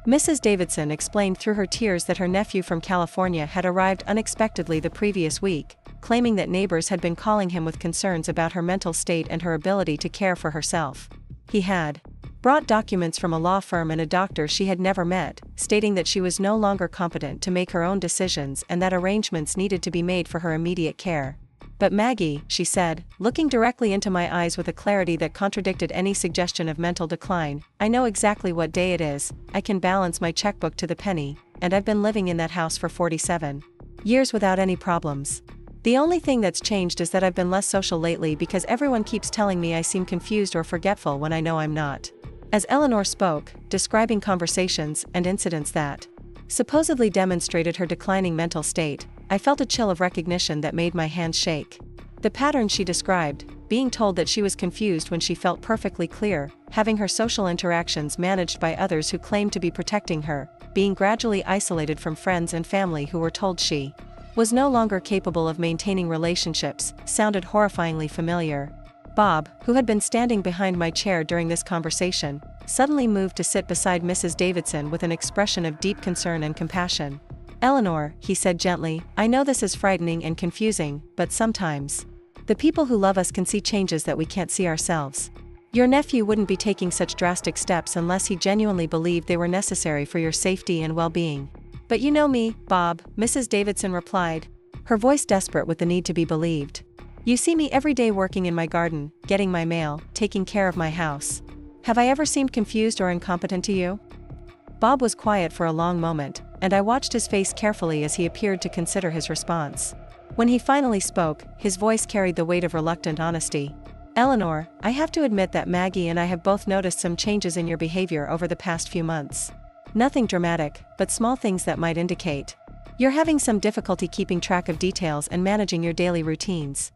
Mrs. Davidson explained through her tears that her nephew from California had arrived unexpectedly the previous week, claiming that neighbors had been calling him with concerns about her mental state and her ability to care for herself. He had brought documents from a law firm and a doctor she had never met, stating that she was no longer competent to make her own decisions and that arrangements needed to be made for her immediate care. "But Maggie," she said, looking directly into my eyes with a clarity that contradicted any suggestion of mental decline, "I know exactly what day it is, I can balance my checkbook to the penny, and I've been living in that house for 47 years without any problems. The only thing that's changed is that I've been less social lately because everyone keeps telling me I seem confused or forgetful when I know I'm not." As Eleanor spoke, describing conversations and incidents that supposedly demonstrated her declining mental state, I felt a chill of recognition that made my hands shake. The pattern she described, being told that she was confused when she felt perfectly clear, having her social interactions managed by others who claimed to be protecting her, being gradually isolated from friends and family who were told she was no longer capable of maintaining relationships, sounded horrifyingly familiar. Bob, who had been standing behind my chair during this conversation, suddenly moved to sit beside Mrs. Davidson with an expression of deep concern and compassion. "Eleanor," he said gently, "I know this is frightening and confusing, but sometimes the people who love us can see changes that we can't see ourselves. Your nephew wouldn't be taking such drastic steps unless he genuinely believed they were necessary for your safety and well-being." "But you know me, Bob," Mrs. Davidson replied, her voice desperate with the need to be believed. "You see me every day working in my garden, getting my mail, taking care of my house. Have I ever seemed confused or incompetent to you?" Bob was quiet for a long moment, and I watched his face carefully as he appeared to consider his response. When he finally spoke, his voice carried the weight of reluctant honesty. "Eleanor, I have to admit that Maggie and I have both noticed some changes in your behavior over the past few months. Nothing dramatic, but small things that might indicate you're having some difficulty keeping track of details and managing your daily routines."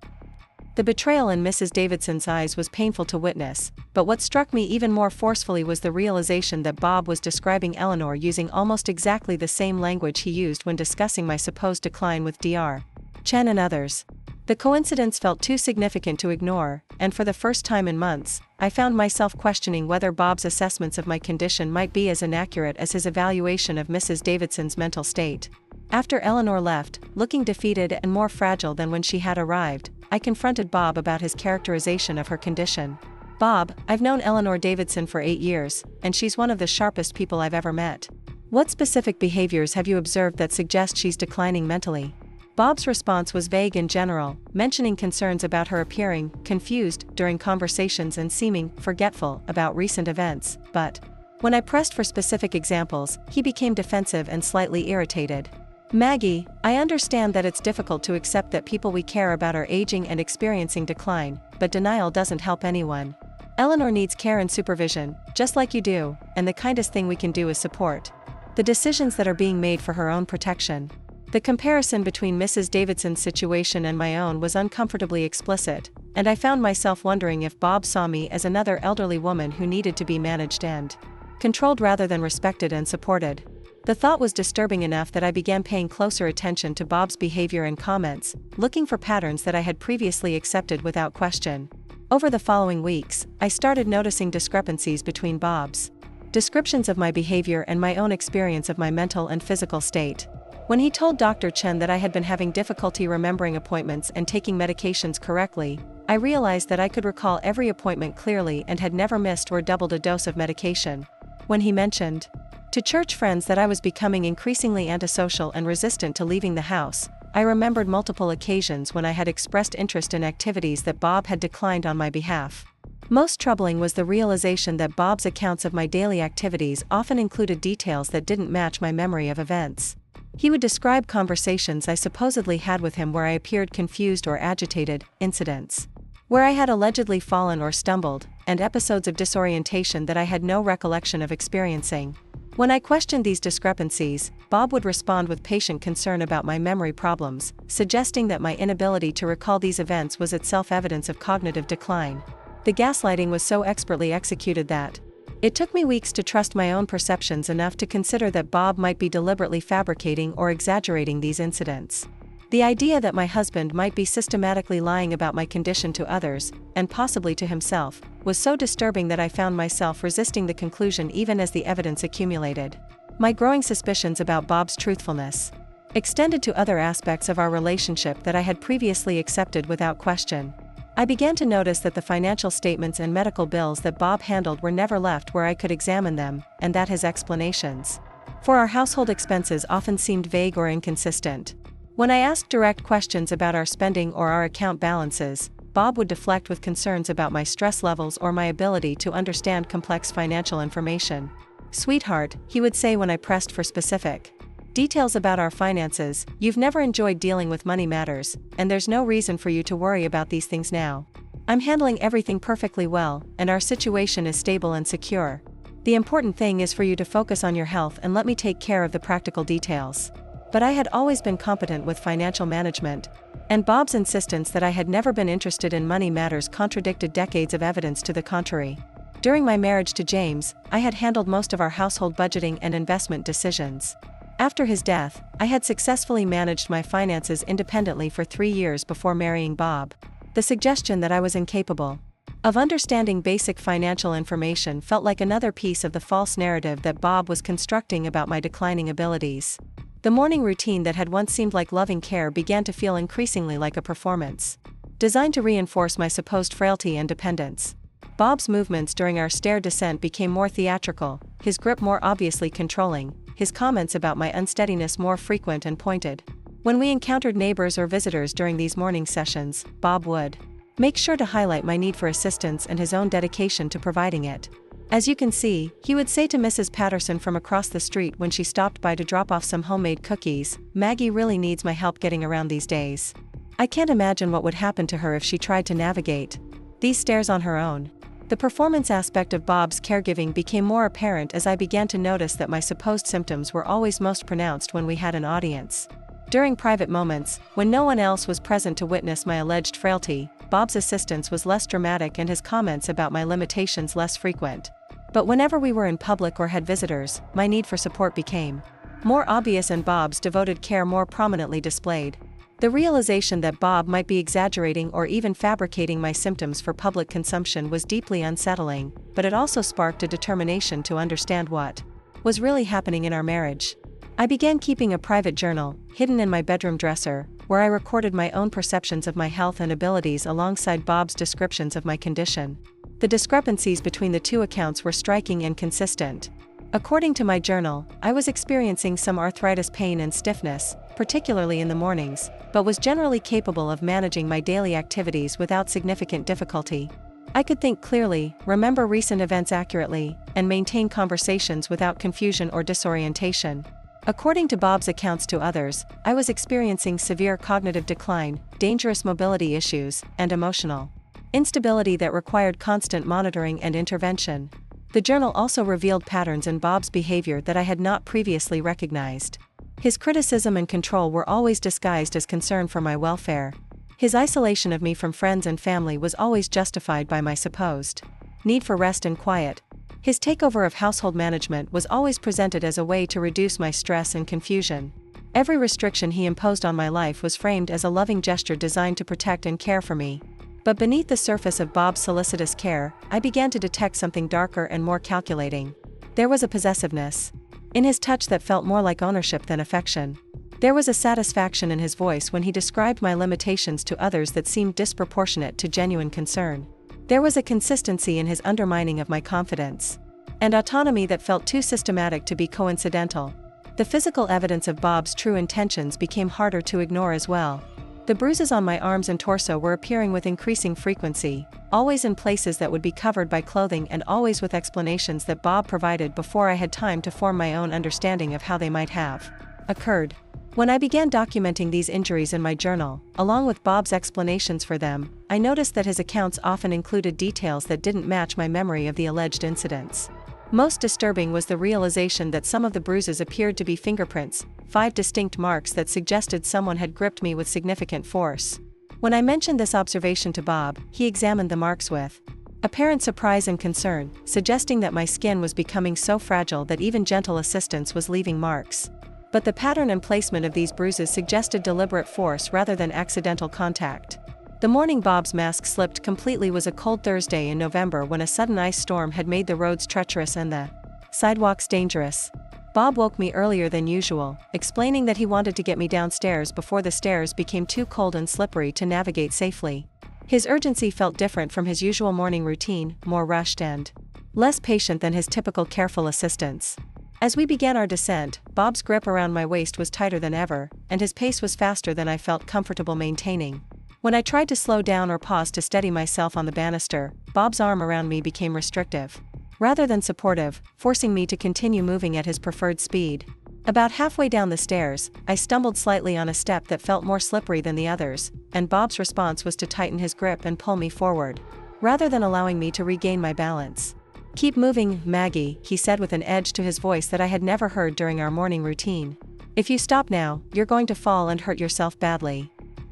The betrayal in Mrs. Davidson's eyes was painful to witness, but what struck me even more forcefully was the realization that Bob was describing Eleanor using almost exactly the same language he used when discussing my supposed decline with Dr. Chen and others. The coincidence felt too significant to ignore, and for the first time in months, I found myself questioning whether Bob's assessments of my condition might be as inaccurate as his evaluation of Mrs. Davidson's mental state. After Eleanor left, looking defeated and more fragile than when she had arrived, I confronted Bob about his characterization of her condition. "Bob, I've known Eleanor Davidson for 8 years, and she's one of the sharpest people I've ever met. What specific behaviors have you observed that suggest she's declining mentally?" Bob's response was vague and general, mentioning concerns about her appearing confused during conversations and seeming forgetful about recent events, but when I pressed for specific examples, he became defensive and slightly irritated. "Maggie, I understand that it's difficult to accept that people we care about are aging and experiencing decline, but denial doesn't help anyone. Eleanor needs care and supervision, just like you do, and the kindest thing we can do is support the decisions that are being made for her own protection." The comparison between Mrs. Davidson's situation and my own was uncomfortably explicit, and I found myself wondering if Bob saw me as another elderly woman who needed to be managed and controlled rather than respected and supported. The thought was disturbing enough that I began paying closer attention to Bob's behavior and comments, looking for patterns that I had previously accepted without question. Over the following weeks, I started noticing discrepancies between Bob's descriptions of my behavior and my own experience of my mental and physical state. When he told Dr. Chen that I had been having difficulty remembering appointments and taking medications correctly, I realized that I could recall every appointment clearly and had never missed or doubled a dose of medication. When he mentioned to church friends that I was becoming increasingly antisocial and resistant to leaving the house, I remembered multiple occasions when I had expressed interest in activities that Bob had declined on my behalf. Most troubling was the realization that Bob's accounts of my daily activities often included details that didn't match my memory of events. He would describe conversations I supposedly had with him where I appeared confused or agitated, incidents where I had allegedly fallen or stumbled, and episodes of disorientation that I had no recollection of experiencing. When I questioned these discrepancies, Bob would respond with patient concern about my memory problems, suggesting that my inability to recall these events was itself evidence of cognitive decline. The gaslighting was so expertly executed that it took me weeks to trust my own perceptions enough to consider that Bob might be deliberately fabricating or exaggerating these incidents. The idea that my husband might be systematically lying about my condition to others, and possibly to himself, was so disturbing that I found myself resisting the conclusion even as the evidence accumulated. My growing suspicions about Bob's truthfulness extended to other aspects of our relationship that I had previously accepted without question. I began to notice that the financial statements and medical bills that Bob handled were never left where I could examine them, and that his explanations for our household expenses often seemed vague or inconsistent. When I asked direct questions about our spending or our account balances, Bob would deflect with concerns about my stress levels or my ability to understand complex financial information. "Sweetheart," he would say when I pressed for specific details about our finances, "you've never enjoyed dealing with money matters, and there's no reason for you to worry about these things now. I'm handling everything perfectly well, and our situation is stable and secure. The important thing is for you to focus on your health and let me take care of the practical details." But I had always been competent with financial management, and Bob's insistence that I had never been interested in money matters contradicted decades of evidence to the contrary. During my marriage to James, I had handled most of our household budgeting and investment decisions. After his death, I had successfully managed my finances independently for 3 years before marrying Bob. The suggestion that I was incapable of understanding basic financial information felt like another piece of the false narrative that Bob was constructing about my declining abilities. The morning routine that had once seemed like loving care began to feel increasingly like a performance designed to reinforce my supposed frailty and dependence. Bob's movements during our stair descent became more theatrical, his grip more obviously controlling, his comments about my unsteadiness more frequent and pointed. When we encountered neighbors or visitors during these morning sessions, Bob would make sure to highlight my need for assistance and his own dedication to providing it. "As you can see," he would say to Mrs. Patterson from across the street when she stopped by to drop off some homemade cookies, "Maggie really needs my help getting around these days. I can't imagine what would happen to her if she tried to navigate these stairs on her own." The performance aspect of Bob's caregiving became more apparent as I began to notice that my supposed symptoms were always most pronounced when we had an audience. During private moments, when no one else was present to witness my alleged frailty, Bob's assistance was less dramatic and his comments about my limitations less frequent. But whenever we were in public or had visitors, my need for support became more obvious and Bob's devoted care more prominently displayed. The realization that Bob might be exaggerating or even fabricating my symptoms for public consumption was deeply unsettling, but it also sparked a determination to understand what was really happening in our marriage. I began keeping a private journal, hidden in my bedroom dresser, where I recorded my own perceptions of my health and abilities alongside Bob's descriptions of my condition. The discrepancies between the two accounts were striking and consistent. According to my journal, I was experiencing some arthritis pain and stiffness, particularly in the mornings, but was generally capable of managing my daily activities without significant difficulty. I could think clearly, remember recent events accurately, and maintain conversations without confusion or disorientation. According to Bob's accounts to others, I was experiencing severe cognitive decline, dangerous mobility issues, and emotional instability that required constant monitoring and intervention. The journal also revealed patterns in Bob's behavior that I had not previously recognized. His criticism and control were always disguised as concern for my welfare. His isolation of me from friends and family was always justified by my supposed need for rest and quiet. His takeover of household management was always presented as a way to reduce my stress and confusion. Every restriction he imposed on my life was framed as a loving gesture designed to protect and care for me. But beneath the surface of Bob's solicitous care, I began to detect something darker and more calculating. There was a possessiveness in his touch that felt more like ownership than affection. There was a satisfaction in his voice when he described my limitations to others that seemed disproportionate to genuine concern. There was a consistency in his undermining of my confidence and autonomy that felt too systematic to be coincidental. The physical evidence of Bob's true intentions became harder to ignore as well. The bruises on my arms and torso were appearing with increasing frequency, always in places that would be covered by clothing and always with explanations that Bob provided before I had time to form my own understanding of how they might have occurred. When I began documenting these injuries in my journal, along with Bob's explanations for them, I noticed that his accounts often included details that didn't match my memory of the alleged incidents. Most disturbing was the realization that some of the bruises appeared to be fingerprints, 5 distinct marks that suggested someone had gripped me with significant force. When I mentioned this observation to Bob, he examined the marks with apparent surprise and concern, suggesting that my skin was becoming so fragile that even gentle assistance was leaving marks. But the pattern and placement of these bruises suggested deliberate force rather than accidental contact. The morning Bob's mask slipped completely was a cold Thursday in November when a sudden ice storm had made the roads treacherous and the sidewalks dangerous. Bob woke me earlier than usual, explaining that he wanted to get me downstairs before the stairs became too cold and slippery to navigate safely. His urgency felt different from his usual morning routine, more rushed and less patient than his typical careful assistance. As we began our descent, Bob's grip around my waist was tighter than ever, and his pace was faster than I felt comfortable maintaining. When I tried to slow down or pause to steady myself on the banister, Bob's arm around me became restrictive, rather than supportive, forcing me to continue moving at his preferred speed. About halfway down the stairs, I stumbled slightly on a step that felt more slippery than the others, and Bob's response was to tighten his grip and pull me forward, rather than allowing me to regain my balance. "Keep moving, Maggie," he said with an edge to his voice that I had never heard during our morning routine. "If you stop now, you're going to fall and hurt yourself badly."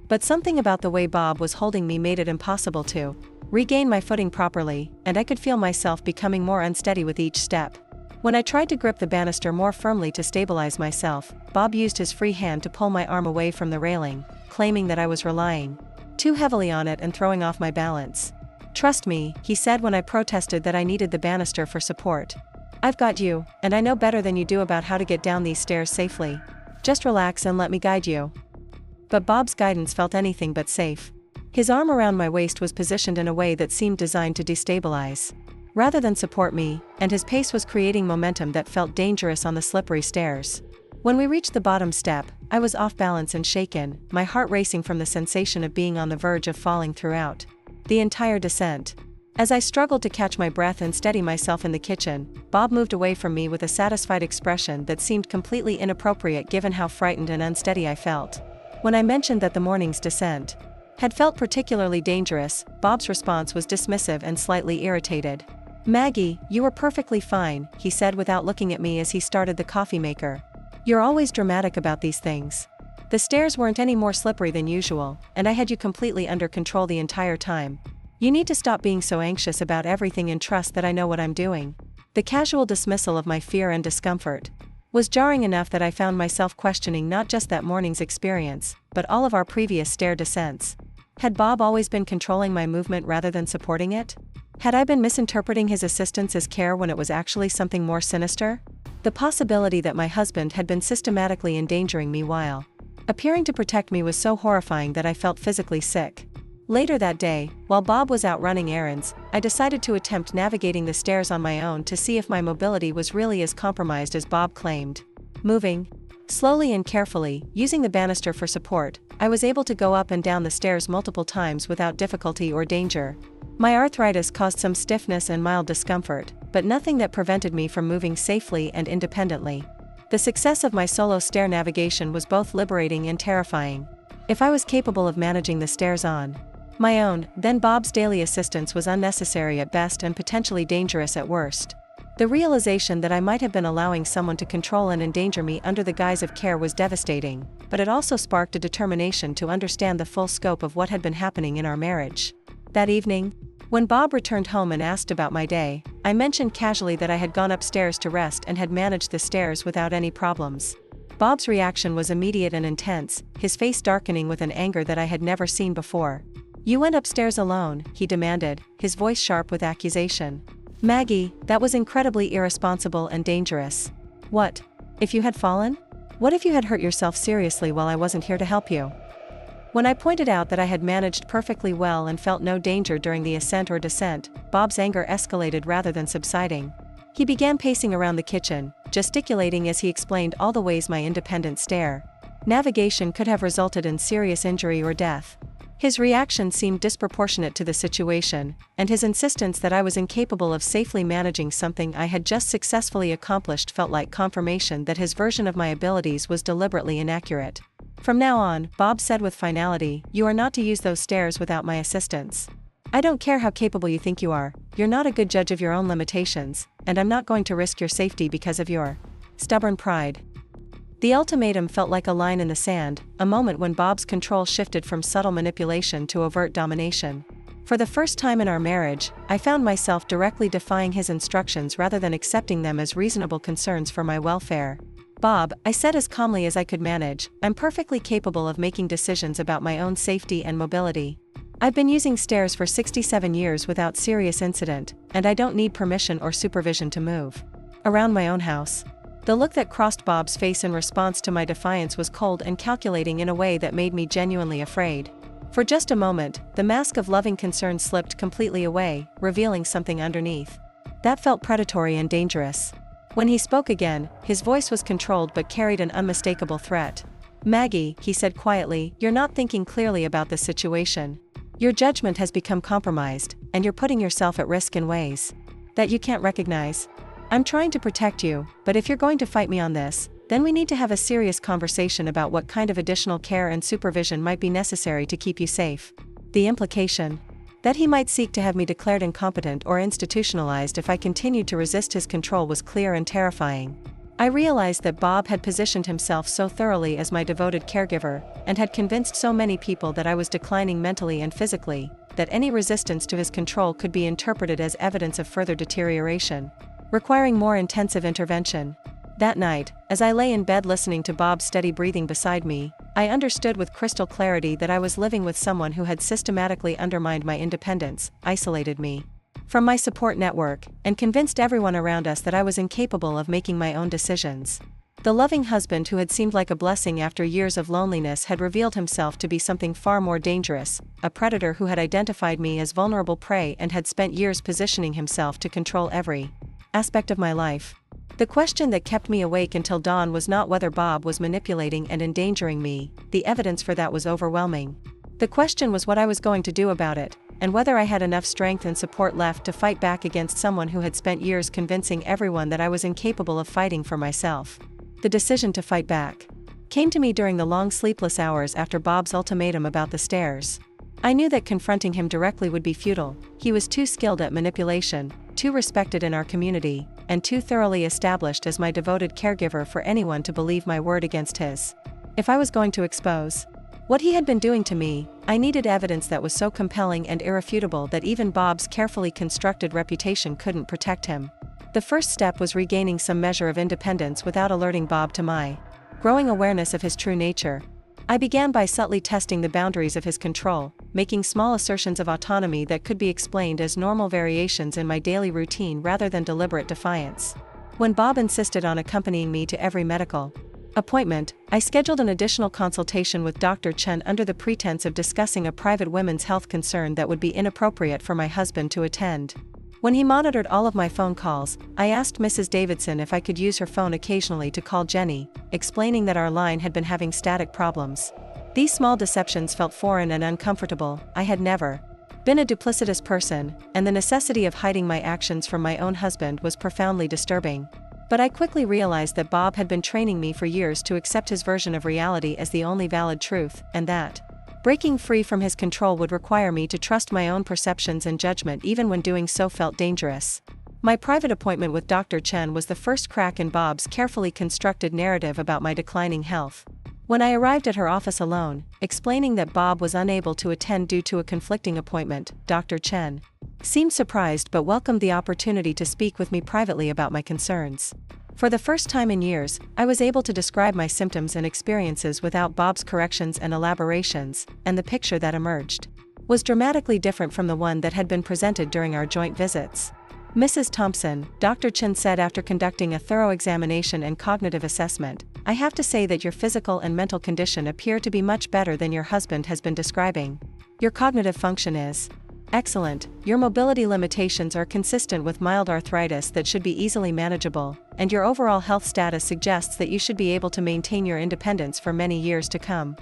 But something about the way Bob was holding me made it impossible to regain my footing properly, and I could feel myself becoming more unsteady with each step. When I tried to grip the banister more firmly to stabilize myself, Bob used his free hand to pull my arm away from the railing, claiming that I was relying too heavily on it and throwing off my balance. "Trust me," he said when I protested that I needed the banister for support. "I've got you, and I know better than you do about how to get down these stairs safely. Just relax and let me guide you." But Bob's guidance felt anything but safe. His arm around my waist was positioned in a way that seemed designed to destabilize, rather than support me, and his pace was creating momentum that felt dangerous on the slippery stairs. When we reached the bottom step, I was off balance and shaken, my heart racing from the sensation of being on the verge of falling throughout the entire descent. As I struggled to catch my breath and steady myself in the kitchen, Bob moved away from me with a satisfied expression that seemed completely inappropriate given how frightened and unsteady I felt. When I mentioned that the morning's descent had felt particularly dangerous, Bob's response was dismissive and slightly irritated. "Maggie, you were perfectly fine," he said without looking at me as he started the coffee maker. "You're always dramatic about these things. The stairs weren't any more slippery than usual, and I had you completely under control the entire time. You need to stop being so anxious about everything and trust that I know what I'm doing." The casual dismissal of my fear and discomfort was jarring enough that I found myself questioning not just that morning's experience, but all of our previous stair descents. Had Bob always been controlling my movement rather than supporting it? Had I been misinterpreting his assistance as care when it was actually something more sinister? The possibility that my husband had been systematically endangering me while appearing to protect me was so horrifying that I felt physically sick. Later that day, while Bob was out running errands, I decided to attempt navigating the stairs on my own to see if my mobility was really as compromised as Bob claimed. Moving slowly and carefully, using the banister for support, I was able to go up and down the stairs multiple times without difficulty or danger. My arthritis caused some stiffness and mild discomfort, but nothing that prevented me from moving safely and independently. The success of my solo stair navigation was both liberating and terrifying. If I was capable of managing the stairs on my own, then Bob's daily assistance was unnecessary at best and potentially dangerous at worst. The realization that I might have been allowing someone to control and endanger me under the guise of care was devastating, but it also sparked a determination to understand the full scope of what had been happening in our marriage. That evening, when Bob returned home and asked about my day, I mentioned casually that I had gone upstairs to rest and had managed the stairs without any problems. Bob's reaction was immediate and intense, his face darkening with an anger that I had never seen before. "You went upstairs alone," he demanded, his voice sharp with accusation. "Maggie, that was incredibly irresponsible and dangerous. What if you had fallen? What if you had hurt yourself seriously while I wasn't here to help you?" When I pointed out that I had managed perfectly well and felt no danger during the ascent or descent, Bob's anger escalated rather than subsiding. He began pacing around the kitchen, gesticulating as he explained all the ways my independent navigation could have resulted in serious injury or death. His reaction seemed disproportionate to the situation, and his insistence that I was incapable of safely managing something I had just successfully accomplished felt like confirmation that his version of my abilities was deliberately inaccurate. "From now on," Bob said with finality, "you are not to use those stairs without my assistance. I don't care how capable you think you are, you're not a good judge of your own limitations, and I'm not going to risk your safety because of your stubborn pride." The ultimatum felt like a line in the sand, a moment when Bob's control shifted from subtle manipulation to overt domination. For the first time in our marriage, I found myself directly defying his instructions rather than accepting them as reasonable concerns for my welfare. "Bob," I said as calmly as I could manage, "I'm perfectly capable of making decisions about my own safety and mobility. I've been using stairs for 67 years without serious incident, and I don't need permission or supervision to move around my own house." The look that crossed Bob's face in response to my defiance was cold and calculating in a way that made me genuinely afraid. For just a moment, the mask of loving concern slipped completely away, revealing something underneath that felt predatory and dangerous. When he spoke again, his voice was controlled but carried an unmistakable threat. "Maggie," he said quietly, "you're not thinking clearly about this situation. Your judgment has become compromised, and you're putting yourself at risk in ways that you can't recognize. I'm trying to protect you, but if you're going to fight me on this, then we need to have a serious conversation about what kind of additional care and supervision might be necessary to keep you safe." The implication that he might seek to have me declared incompetent or institutionalized if I continued to resist his control was clear and terrifying. I realized that Bob had positioned himself so thoroughly as my devoted caregiver, and had convinced so many people that I was declining mentally and physically, that any resistance to his control could be interpreted as evidence of further deterioration, requiring more intensive intervention. That night, as I lay in bed listening to Bob's steady breathing beside me, I understood with crystal clarity that I was living with someone who had systematically undermined my independence, isolated me from my support network, and convinced everyone around us that I was incapable of making my own decisions. The loving husband who had seemed like a blessing after years of loneliness had revealed himself to be something far more dangerous, a predator who had identified me as vulnerable prey and had spent years positioning himself to control every aspect of my life. The question that kept me awake until dawn was not whether Bob was manipulating and endangering me, the evidence for that was overwhelming. The question was what I was going to do about it, and whether I had enough strength and support left to fight back against someone who had spent years convincing everyone that I was incapable of fighting for myself. The decision to fight back came to me during the long sleepless hours after Bob's ultimatum about the stairs. I knew that confronting him directly would be futile. He was too skilled at manipulation, too respected in our community, and too thoroughly established as my devoted caregiver for anyone to believe my word against his. If I was going to expose what he had been doing to me, I needed evidence that was so compelling and irrefutable that even Bob's carefully constructed reputation couldn't protect him. The first step was regaining some measure of independence without alerting Bob to my growing awareness of his true nature. I began by subtly testing the boundaries of his control, making small assertions of autonomy that could be explained as normal variations in my daily routine rather than deliberate defiance. When Bob insisted on accompanying me to every medical appointment, I scheduled an additional consultation with Dr. Chen under the pretense of discussing a private women's health concern that would be inappropriate for my husband to attend. When he monitored all of my phone calls, I asked Mrs. Davidson if I could use her phone occasionally to call Jenny, explaining that our line had been having static problems. These small deceptions felt foreign and uncomfortable. I had never been a duplicitous person, and the necessity of hiding my actions from my own husband was profoundly disturbing. But I quickly realized that Bob had been training me for years to accept his version of reality as the only valid truth, and that breaking free from his control would require me to trust my own perceptions and judgment even when doing so felt dangerous. My private appointment with Dr. Chen was the first crack in Bob's carefully constructed narrative about my declining health. When I arrived at her office alone, explaining that Bob was unable to attend due to a conflicting appointment, Dr. Chen seemed surprised but welcomed the opportunity to speak with me privately about my concerns. For the first time in years, I was able to describe my symptoms and experiences without Bob's corrections and elaborations, and the picture that emerged was dramatically different from the one that had been presented during our joint visits. "Mrs. Thompson," Dr. Chen said after conducting a thorough examination and cognitive assessment, "I have to say that your physical and mental condition appear to be much better than your husband has been describing. Your cognitive function is excellent, your mobility limitations are consistent with mild arthritis that should be easily manageable, and your overall health status suggests that you should be able to maintain your independence for many years to come."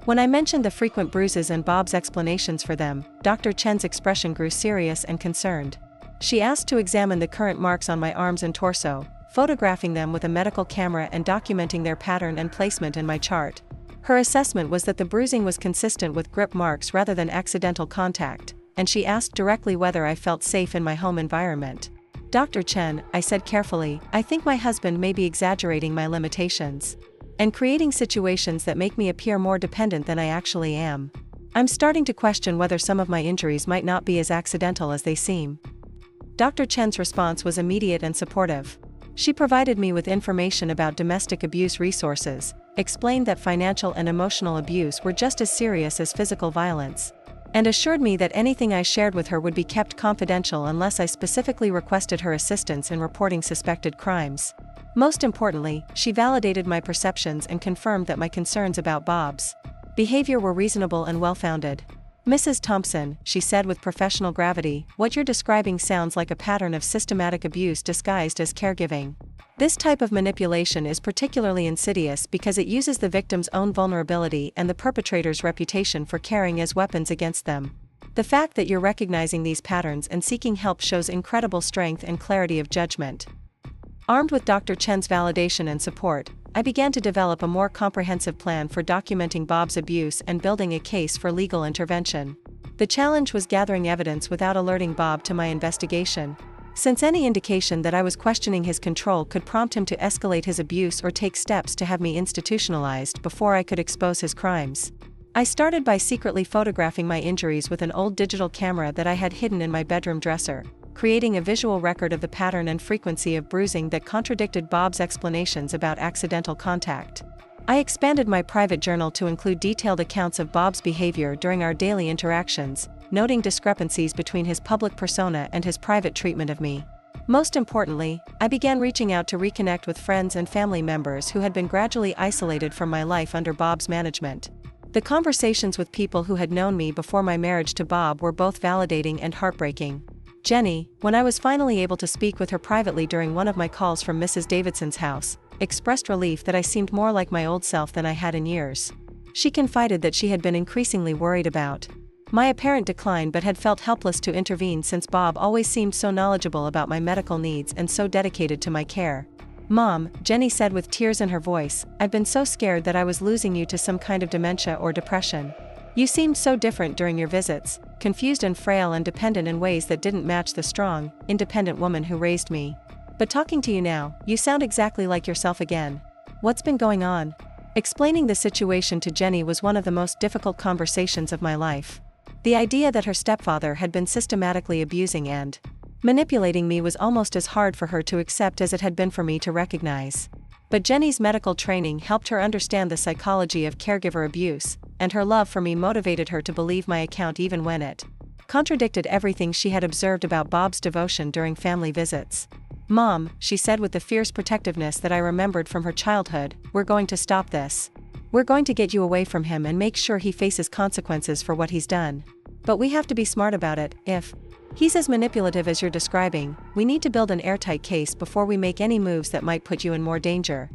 When I mentioned the frequent bruises and Bob's explanations for them, Dr. Chen's expression grew serious and concerned. She asked to examine the current marks on my arms and torso, photographing them with a medical camera and documenting their pattern and placement in my chart. Her assessment was that the bruising was consistent with grip marks rather than accidental contact, and she asked directly whether I felt safe in my home environment. "Dr. Chen," I said carefully, "I think my husband may be exaggerating my limitations and creating situations that make me appear more dependent than I actually am. I'm starting to question whether some of my injuries might not be as accidental as they seem." Dr. Chen's response was immediate and supportive. She provided me with information about domestic abuse resources, explained that financial and emotional abuse were just as serious as physical violence, and assured me that anything I shared with her would be kept confidential unless I specifically requested her assistance in reporting suspected crimes. Most importantly, she validated my perceptions and confirmed that my concerns about Bob's behavior were reasonable and well-founded. "Mrs. Thompson," she said with professional gravity, "what you're describing sounds like a pattern of systematic abuse disguised as caregiving. This type of manipulation is particularly insidious because it uses the victim's own vulnerability and the perpetrator's reputation for caring as weapons against them. The fact that you're recognizing these patterns and seeking help shows incredible strength and clarity of judgment." Armed with Dr. Chen's validation and support, I began to develop a more comprehensive plan for documenting Bob's abuse and building a case for legal intervention. The challenge was gathering evidence without alerting Bob to my investigation, since any indication that I was questioning his control could prompt him to escalate his abuse or take steps to have me institutionalized before I could expose his crimes. I started by secretly photographing my injuries with an old digital camera that I had hidden in my bedroom dresser, creating a visual record of the pattern and frequency of bruising that contradicted Bob's explanations about accidental contact. I expanded my private journal to include detailed accounts of Bob's behavior during our daily interactions, noting discrepancies between his public persona and his private treatment of me. Most importantly, I began reaching out to reconnect with friends and family members who had been gradually isolated from my life under Bob's management. The conversations with people who had known me before my marriage to Bob were both validating and heartbreaking. Jenny, when I was finally able to speak with her privately during one of my calls from Mrs. Davidson's house, expressed relief that I seemed more like my old self than I had in years. She confided that she had been increasingly worried about my apparent decline but had felt helpless to intervene since Bob always seemed so knowledgeable about my medical needs and so dedicated to my care. "Mom," Jenny said with tears in her voice, "I've been so scared that I was losing you to some kind of dementia or depression. You seemed so different during your visits, confused and frail and dependent in ways that didn't match the strong, independent woman who raised me. But talking to you now, you sound exactly like yourself again. What's been going on?" Explaining the situation to Jenny was one of the most difficult conversations of my life. The idea that her stepfather had been systematically abusing and manipulating me was almost as hard for her to accept as it had been for me to recognize. But Jenny's medical training helped her understand the psychology of caregiver abuse, and her love for me motivated her to believe my account even when it contradicted everything she had observed about Bob's devotion during family visits. "Mom," she said with the fierce protectiveness that I remembered from her childhood, "we're going to stop this. We're going to get you away from him and make sure he faces consequences for what he's done. But we have to be smart about it. If he's as manipulative as you're describing, we need to build an airtight case before we make any moves that might put you in more danger."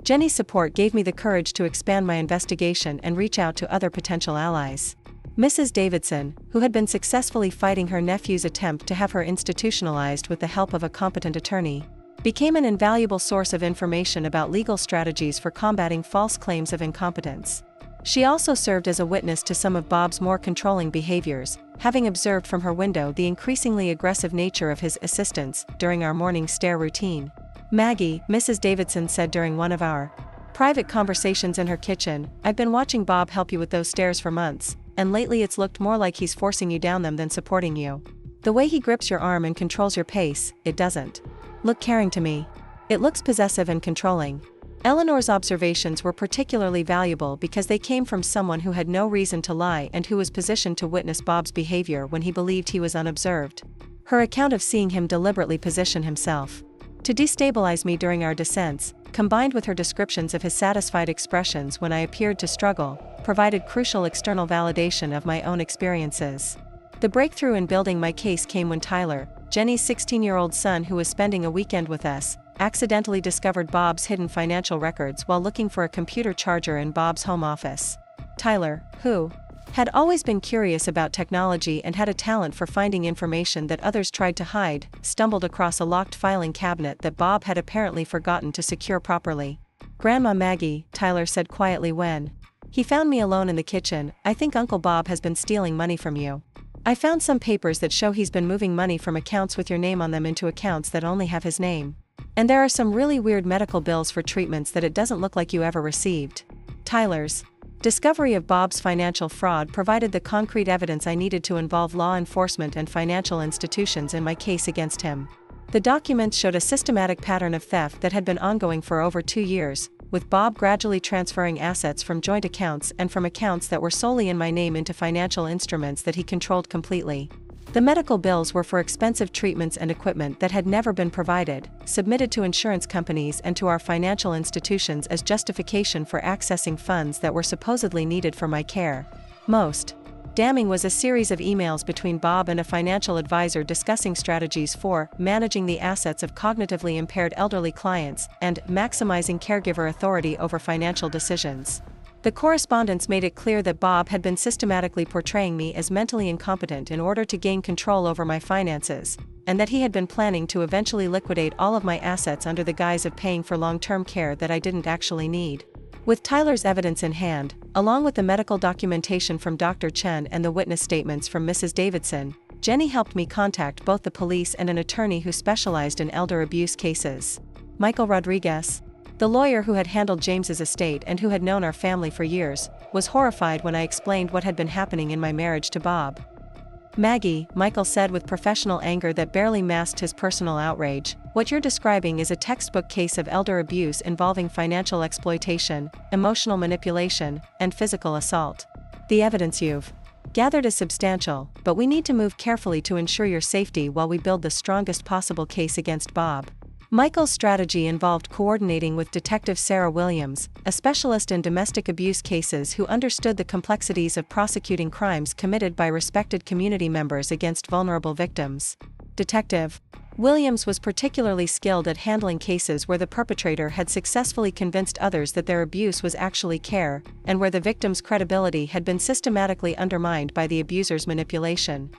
Jenny's support gave me the courage to expand my investigation and reach out to other potential allies. Mrs. Davidson, who had been successfully fighting her nephew's attempt to have her institutionalized with the help of a competent attorney, became an invaluable source of information about legal strategies for combating false claims of incompetence. She also served as a witness to some of Bob's more controlling behaviors, having observed from her window the increasingly aggressive nature of his assistants during our morning stare routine. "Maggie," Mrs. Davidson said during one of our private conversations in her kitchen, "I've been watching Bob help you with those stairs for months, and lately it's looked more like he's forcing you down them than supporting you. The way he grips your arm and controls your pace, it doesn't look caring to me. It looks possessive and controlling." Eleanor's observations were particularly valuable because they came from someone who had no reason to lie and who was positioned to witness Bob's behavior when he believed he was unobserved. Her account of seeing him deliberately position himself to destabilize me during our descents, combined with her descriptions of his satisfied expressions when I appeared to struggle, provided crucial external validation of my own experiences. The breakthrough in building my case came when Tyler, Jenny's 16-year-old son who was spending a weekend with us, accidentally discovered Bob's hidden financial records while looking for a computer charger in Bob's home office. Tyler, who had always been curious about technology and had a talent for finding information that others tried to hide, stumbled across a locked filing cabinet that Bob had apparently forgotten to secure properly. "Grandma Maggie," Tyler said quietly when he found me alone in the kitchen, "I think Uncle Bob has been stealing money from you. I found some papers that show he's been moving money from accounts with your name on them into accounts that only have his name. And there are some really weird medical bills for treatments that it doesn't look like you ever received." Tyler's discovery of Bob's financial fraud provided the concrete evidence I needed to involve law enforcement and financial institutions in my case against him. The documents showed a systematic pattern of theft that had been ongoing for over 2 years, with Bob gradually transferring assets from joint accounts and from accounts that were solely in my name into financial instruments that he controlled completely. The medical bills were for expensive treatments and equipment that had never been provided, submitted to insurance companies and to our financial institutions as justification for accessing funds that were supposedly needed for my care. Most damning was a series of emails between Bob and a financial advisor discussing strategies for managing the assets of cognitively impaired elderly clients and maximizing caregiver authority over financial decisions. The correspondence made it clear that Bob had been systematically portraying me as mentally incompetent in order to gain control over my finances, and that he had been planning to eventually liquidate all of my assets under the guise of paying for long-term care that I didn't actually need. With Tyler's evidence in hand, along with the medical documentation from Dr. Chen and the witness statements from Mrs. Davidson, Jenny helped me contact both the police and an attorney who specialized in elder abuse cases. Michael Rodriguez, the lawyer who had handled James's estate and who had known our family for years, was horrified when I explained what had been happening in my marriage to Bob. "Maggie," Michael said with professional anger that barely masked his personal outrage, "what you're describing is a textbook case of elder abuse involving financial exploitation, emotional manipulation, and physical assault. The evidence you've gathered is substantial, but we need to move carefully to ensure your safety while we build the strongest possible case against Bob." Michael's strategy involved coordinating with Detective Sarah Williams, a specialist in domestic abuse cases who understood the complexities of prosecuting crimes committed by respected community members against vulnerable victims. Detective Williams was particularly skilled at handling cases where the perpetrator had successfully convinced others that their abuse was actually care, and where the victim's credibility had been systematically undermined by the abuser's manipulation.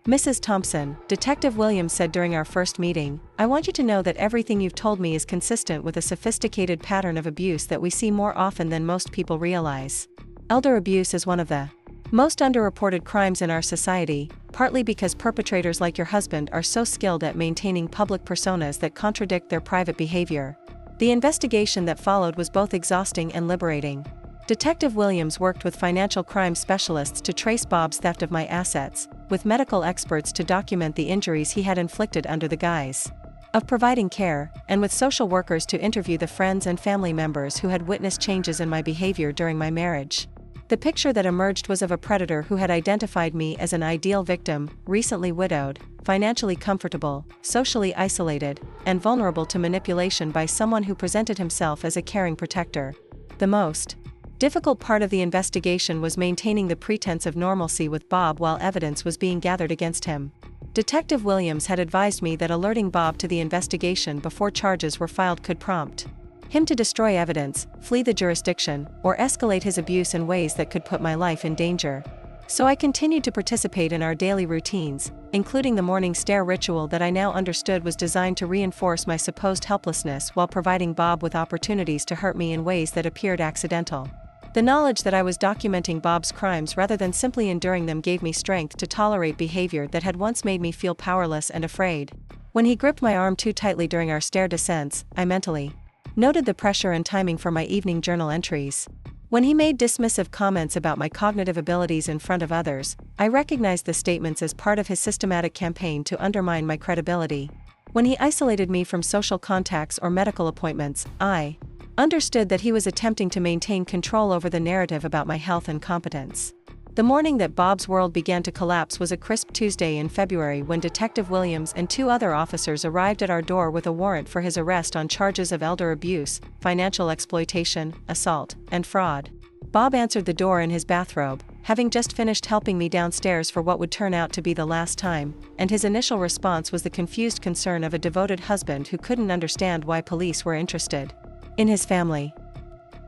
"Mrs. Thompson," Detective Williams said during our first meeting, "I want you to know that everything you've told me is consistent with a sophisticated pattern of abuse that we see more often than most people realize. Elder abuse is one of the most underreported crimes in our society, partly because perpetrators like your husband are so skilled at maintaining public personas that contradict their private behavior." The investigation that followed was both exhausting and liberating. Detective Williams worked with financial crime specialists to trace Bob's theft of my assets, with medical experts to document the injuries he had inflicted under the guise of providing care, and with social workers to interview the friends and family members who had witnessed changes in my behavior during my marriage. The picture that emerged was of a predator who had identified me as an ideal victim, recently widowed, financially comfortable, socially isolated, and vulnerable to manipulation by someone who presented himself as a caring protector. The most difficult part of the investigation was maintaining the pretense of normalcy with Bob while evidence was being gathered against him. Detective Williams had advised me that alerting Bob to the investigation before charges were filed could prompt him to destroy evidence, flee the jurisdiction, or escalate his abuse in ways that could put my life in danger. So I continued to participate in our daily routines, including the morning stare ritual that I now understood was designed to reinforce my supposed helplessness while providing Bob with opportunities to hurt me in ways that appeared accidental. The knowledge that I was documenting Bob's crimes rather than simply enduring them gave me strength to tolerate behavior that had once made me feel powerless and afraid. When he gripped my arm too tightly during our stair descents, I mentally noted the pressure and timing for my evening journal entries. When he made dismissive comments about my cognitive abilities in front of others, I recognized the statements as part of his systematic campaign to undermine my credibility. When he isolated me from social contacts or medical appointments, I understood that he was attempting to maintain control over the narrative about my health and competence. The morning that Bob's world began to collapse was a crisp Tuesday in February when Detective Williams and 2 other officers arrived at our door with a warrant for his arrest on charges of elder abuse, financial exploitation, assault, and fraud. Bob answered the door in his bathrobe, having just finished helping me downstairs for what would turn out to be the last time, and his initial response was the confused concern of a devoted husband who couldn't understand why police were interested in his family.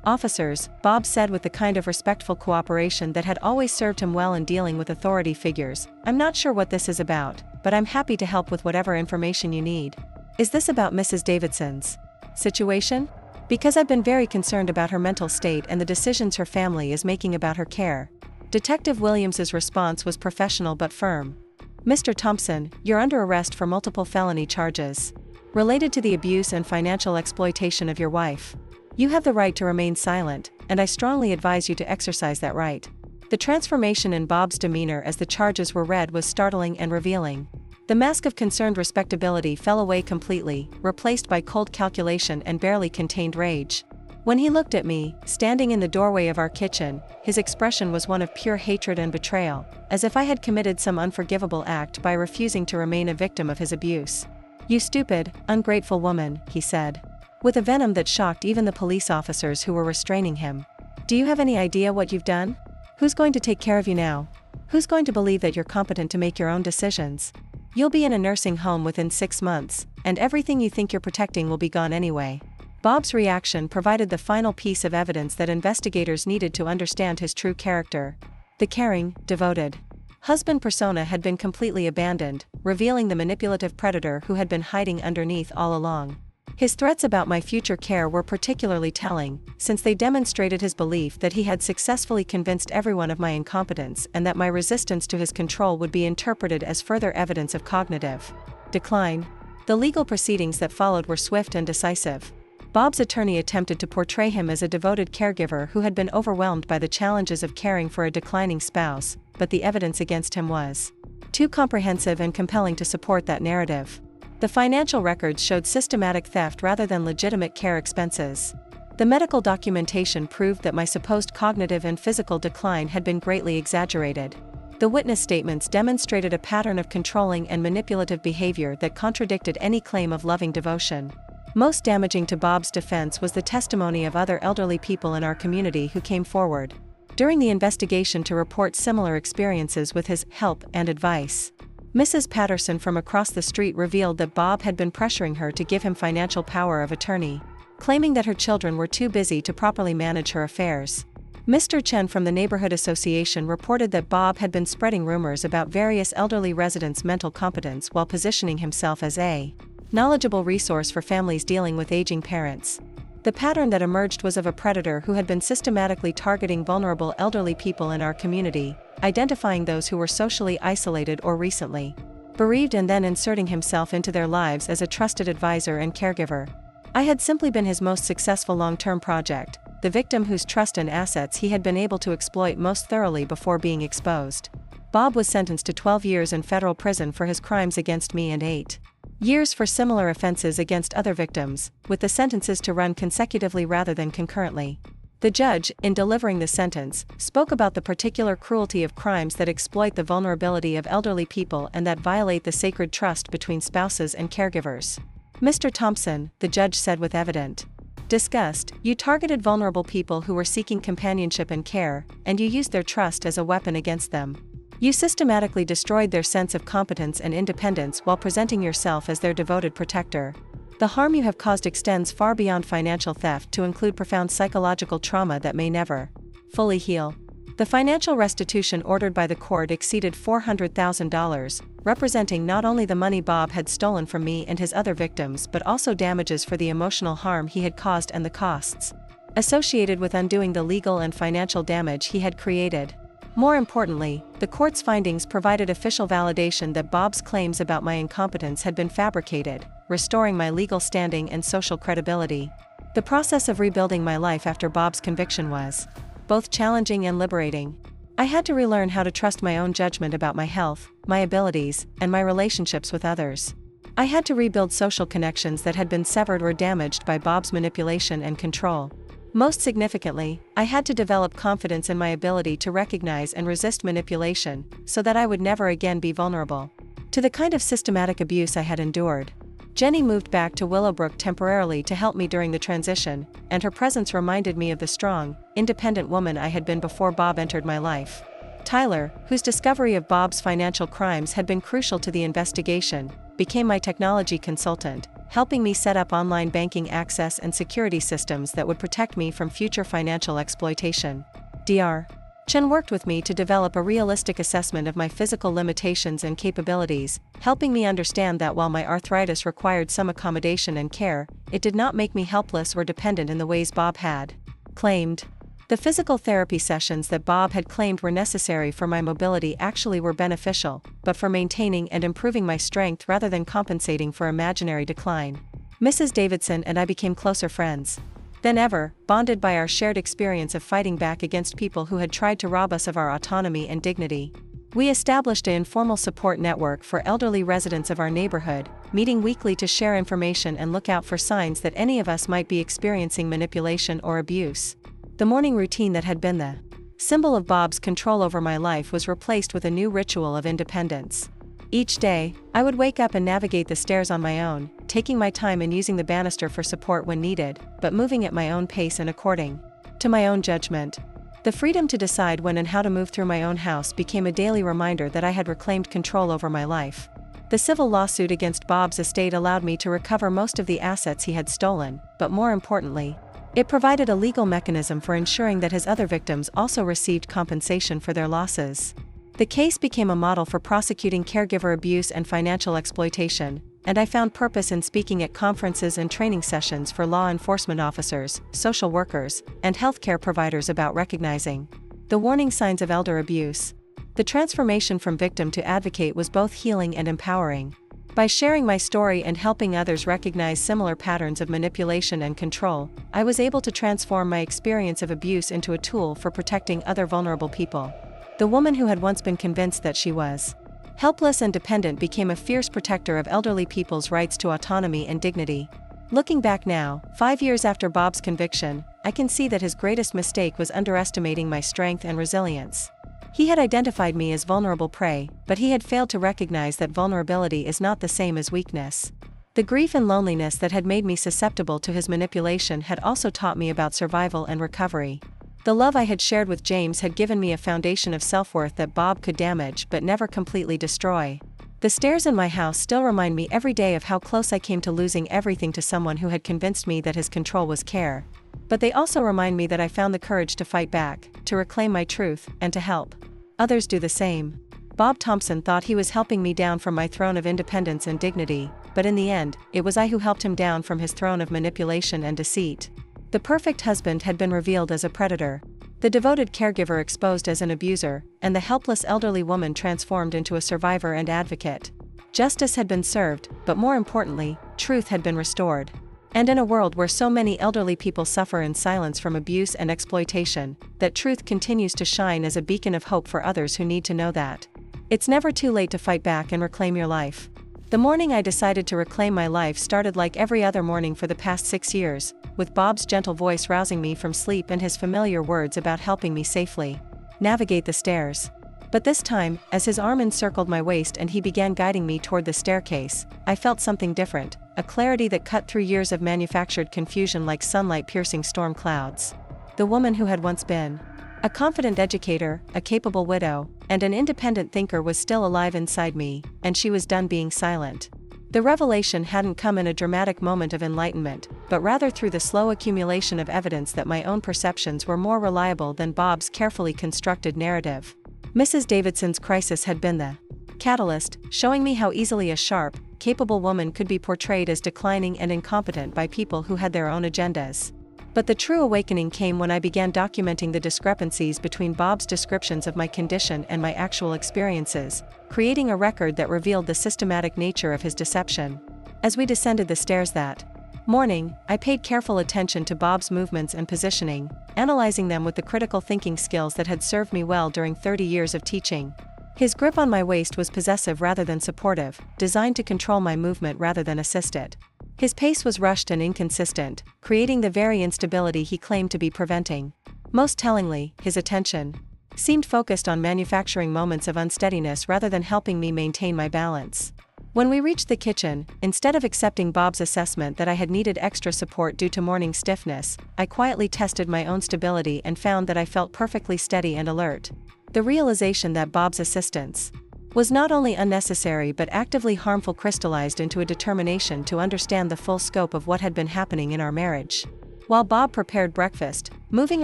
Officers, Bob said with the kind of respectful cooperation that had always served him well in dealing with authority figures. I'm not sure what this is about, but I'm happy to help with whatever information you need. Is this about Mrs. Davidson's situation? Because I've been very concerned about her mental state and the decisions her family is making about her care. Detective Williams's response was professional but firm. Mr. Thompson, you're under arrest for multiple felony charges related to the abuse and financial exploitation of your wife. You have the right to remain silent, and I strongly advise you to exercise that right. The transformation in Bob's demeanor as the charges were read was startling and revealing. The mask of concerned respectability fell away completely, replaced by cold calculation and barely contained rage. When he looked at me, standing in the doorway of our kitchen, his expression was one of pure hatred and betrayal, as if I had committed some unforgivable act by refusing to remain a victim of his abuse. You stupid, ungrateful woman, he said, with a venom that shocked even the police officers who were restraining him. Do you have any idea what you've done? Who's going to take care of you now? Who's going to believe that you're competent to make your own decisions? You'll be in a nursing home within 6 months, and everything you think you're protecting will be gone anyway. Bob's reaction provided the final piece of evidence that investigators needed to understand his true character. The caring, devoted husband persona had been completely abandoned, revealing the manipulative predator who had been hiding underneath all along. His threats about my future care were particularly telling, since they demonstrated his belief that he had successfully convinced everyone of my incompetence and that my resistance to his control would be interpreted as further evidence of cognitive decline. The legal proceedings that followed were swift and decisive. Bob's attorney attempted to portray him as a devoted caregiver who had been overwhelmed by the challenges of caring for a declining spouse, but the evidence against him was too comprehensive and compelling to support that narrative. The financial records showed systematic theft rather than legitimate care expenses. The medical documentation proved that my supposed cognitive and physical decline had been greatly exaggerated. The witness statements demonstrated a pattern of controlling and manipulative behavior that contradicted any claim of loving devotion. Most damaging to Bob's defense was the testimony of other elderly people in our community who came forward during the investigation to report similar experiences with his help and advice. Mrs. Patterson from across the street revealed that Bob had been pressuring her to give him financial power of attorney, claiming that her children were too busy to properly manage her affairs. Mr. Chen from the neighborhood association reported that Bob had been spreading rumors about various elderly residents' mental competence while positioning himself as a knowledgeable resource for families dealing with aging parents. The pattern that emerged was of a predator who had been systematically targeting vulnerable elderly people in our community, identifying those who were socially isolated or recently bereaved and then inserting himself into their lives as a trusted advisor and caregiver. I had simply been his most successful long-term project, the victim whose trust and assets he had been able to exploit most thoroughly before being exposed. Bob was sentenced to 12 years in federal prison for his crimes against me and 8 years for similar offenses against other victims, with the sentences to run consecutively rather than concurrently. The judge, in delivering the sentence, spoke about the particular cruelty of crimes that exploit the vulnerability of elderly people and that violate the sacred trust between spouses and caregivers. Mr. Thompson, the judge said with evident disgust, you targeted vulnerable people who were seeking companionship and care, and you used their trust as a weapon against them. You systematically destroyed their sense of competence and independence while presenting yourself as their devoted protector. The harm you have caused extends far beyond financial theft to include profound psychological trauma that may never fully heal. The financial restitution ordered by the court exceeded $400,000, representing not only the money Bob had stolen from me and his other victims but also damages for the emotional harm he had caused and the costs associated with undoing the legal and financial damage he had created. More importantly, the court's findings provided official validation that Bob's claims about my incompetence had been fabricated, restoring my legal standing and social credibility. The process of rebuilding my life after Bob's conviction was both challenging and liberating. I had to relearn how to trust my own judgment about my health, my abilities, and my relationships with others. I had to rebuild social connections that had been severed or damaged by Bob's manipulation and control. Most significantly, I had to develop confidence in my ability to recognize and resist manipulation, so that I would never again be vulnerable to the kind of systematic abuse I had endured. Jenny moved back to Willowbrook temporarily to help me during the transition, and her presence reminded me of the strong, independent woman I had been before Bob entered my life. Tyler, whose discovery of Bob's financial crimes had been crucial to the investigation, became my technology consultant, helping me set up online banking access and security systems that would protect me from future financial exploitation. Dr. Chen worked with me to develop a realistic assessment of my physical limitations and capabilities, helping me understand that while my arthritis required some accommodation and care, it did not make me helpless or dependent in the ways Bob had claimed. The physical therapy sessions that Bob had claimed were necessary for my mobility actually were beneficial, but for maintaining and improving my strength rather than compensating for imaginary decline. Mrs. Davidson and I became closer friends than ever, bonded by our shared experience of fighting back against people who had tried to rob us of our autonomy and dignity. We established an informal support network for elderly residents of our neighborhood, meeting weekly to share information and look out for signs that any of us might be experiencing manipulation or abuse. The morning routine that had been the symbol of Bob's control over my life was replaced with a new ritual of independence. Each day, I would wake up and navigate the stairs on my own, taking my time and using the banister for support when needed, but moving at my own pace and according to my own judgment. The freedom to decide when and how to move through my own house became a daily reminder that I had reclaimed control over my life. The civil lawsuit against Bob's estate allowed me to recover most of the assets he had stolen, but more importantly, it provided a legal mechanism for ensuring that his other victims also received compensation for their losses. The case became a model for prosecuting caregiver abuse and financial exploitation, and I found purpose in speaking at conferences and training sessions for law enforcement officers, social workers, and healthcare providers about recognizing the warning signs of elder abuse. The transformation from victim to advocate was both healing and empowering. By sharing my story and helping others recognize similar patterns of manipulation and control, I was able to transform my experience of abuse into a tool for protecting other vulnerable people. The woman who had once been convinced that she was helpless and dependent became a fierce protector of elderly people's rights to autonomy and dignity. Looking back now, 5 years after Bob's conviction, I can see that his greatest mistake was underestimating my strength and resilience. He had identified me as vulnerable prey, but he had failed to recognize that vulnerability is not the same as weakness. The grief and loneliness that had made me susceptible to his manipulation had also taught me about survival and recovery. The love I had shared with James had given me a foundation of self-worth that Bob could damage but never completely destroy. The stairs in my house still remind me every day of how close I came to losing everything to someone who had convinced me that his control was care. But they also remind me that I found the courage to fight back, to reclaim my truth, and to help others do the same. Bob Thompson thought he was helping me down from my throne of independence and dignity, but in the end, it was I who helped him down from his throne of manipulation and deceit. The perfect husband had been revealed as a predator, the devoted caregiver exposed as an abuser, and the helpless elderly woman transformed into a survivor and advocate. Justice had been served, but more importantly, truth had been restored. And in a world where so many elderly people suffer in silence from abuse and exploitation, that truth continues to shine as a beacon of hope for others who need to know that it's never too late to fight back and reclaim your life. The morning I decided to reclaim my life started like every other morning for the past 6 years, with Bob's gentle voice rousing me from sleep and his familiar words about helping me safely navigate the stairs. But this time, as his arm encircled my waist and he began guiding me toward the staircase, I felt something different, a clarity that cut through years of manufactured confusion like sunlight piercing storm clouds. The woman who had once been a confident educator, a capable widow, and an independent thinker was still alive inside me, and she was done being silent. The revelation hadn't come in a dramatic moment of enlightenment, but rather through the slow accumulation of evidence that my own perceptions were more reliable than Bob's carefully constructed narrative. Mrs. Davidson's crisis had been the catalyst, showing me how easily a sharp, capable woman could be portrayed as declining and incompetent by people who had their own agendas. But the true awakening came when I began documenting the discrepancies between Bob's descriptions of my condition and my actual experiences, creating a record that revealed the systematic nature of his deception. As we descended the stairs that morning, I paid careful attention to Bob's movements and positioning, analyzing them with the critical thinking skills that had served me well during 30 years of teaching. His grip on my waist was possessive rather than supportive, designed to control my movement rather than assist it. His pace was rushed and inconsistent, creating the very instability he claimed to be preventing. Most tellingly, his attention seemed focused on manufacturing moments of unsteadiness rather than helping me maintain my balance. When we reached the kitchen, instead of accepting Bob's assessment that I had needed extra support due to morning stiffness, I quietly tested my own stability and found that I felt perfectly steady and alert. The realization that Bob's assistance was not only unnecessary but actively harmful crystallized into a determination to understand the full scope of what had been happening in our marriage. While Bob prepared breakfast, moving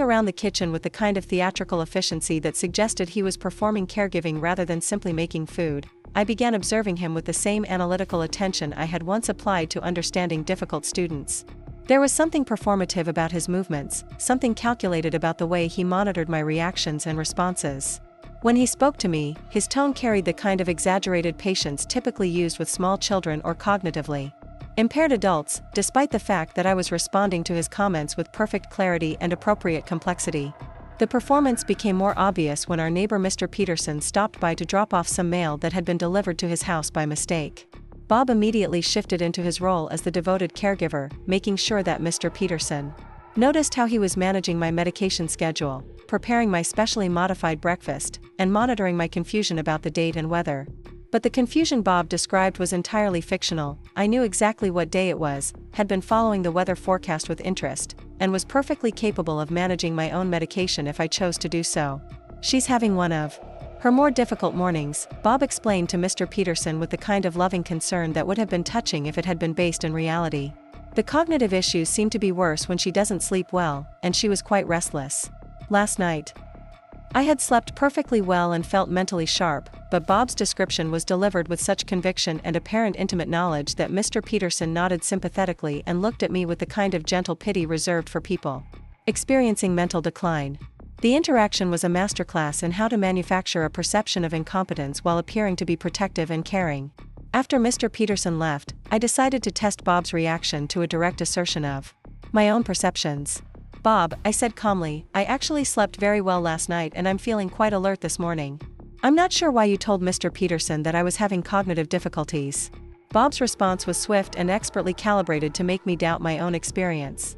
around the kitchen with the kind of theatrical efficiency that suggested he was performing caregiving rather than simply making food, I began observing him with the same analytical attention I had once applied to understanding difficult students. There was something performative about his movements, something calculated about the way he monitored my reactions and responses. When he spoke to me, his tone carried the kind of exaggerated patience typically used with small children or cognitively impaired adults, despite the fact that I was responding to his comments with perfect clarity and appropriate complexity. The performance became more obvious when our neighbor Mr. Peterson stopped by to drop off some mail that had been delivered to his house by mistake. Bob immediately shifted into his role as the devoted caregiver, making sure that Mr. Peterson noticed how he was managing my medication schedule, preparing my specially modified breakfast, and monitoring my confusion about the date and weather. But the confusion Bob described was entirely fictional. I knew exactly what day it was, had been following the weather forecast with interest, and was perfectly capable of managing my own medication if I chose to do so. She's having one of her more difficult mornings, Bob explained to Mr. Peterson with the kind of loving concern that would have been touching if it had been based in reality. The cognitive issues seem to be worse when she doesn't sleep well, and she was quite restless. Last night, I had slept perfectly well and felt mentally sharp, but Bob's description was delivered with such conviction and apparent intimate knowledge that Mr. Peterson nodded sympathetically and looked at me with the kind of gentle pity reserved for people experiencing mental decline. The interaction was a masterclass in how to manufacture a perception of incompetence while appearing to be protective and caring. After Mr. Peterson left, I decided to test Bob's reaction to a direct assertion of my own perceptions. "Bob," I said calmly, "I actually slept very well last night and I'm feeling quite alert this morning. I'm not sure why you told Mr. Peterson that I was having cognitive difficulties." Bob's response was swift and expertly calibrated to make me doubt my own experience.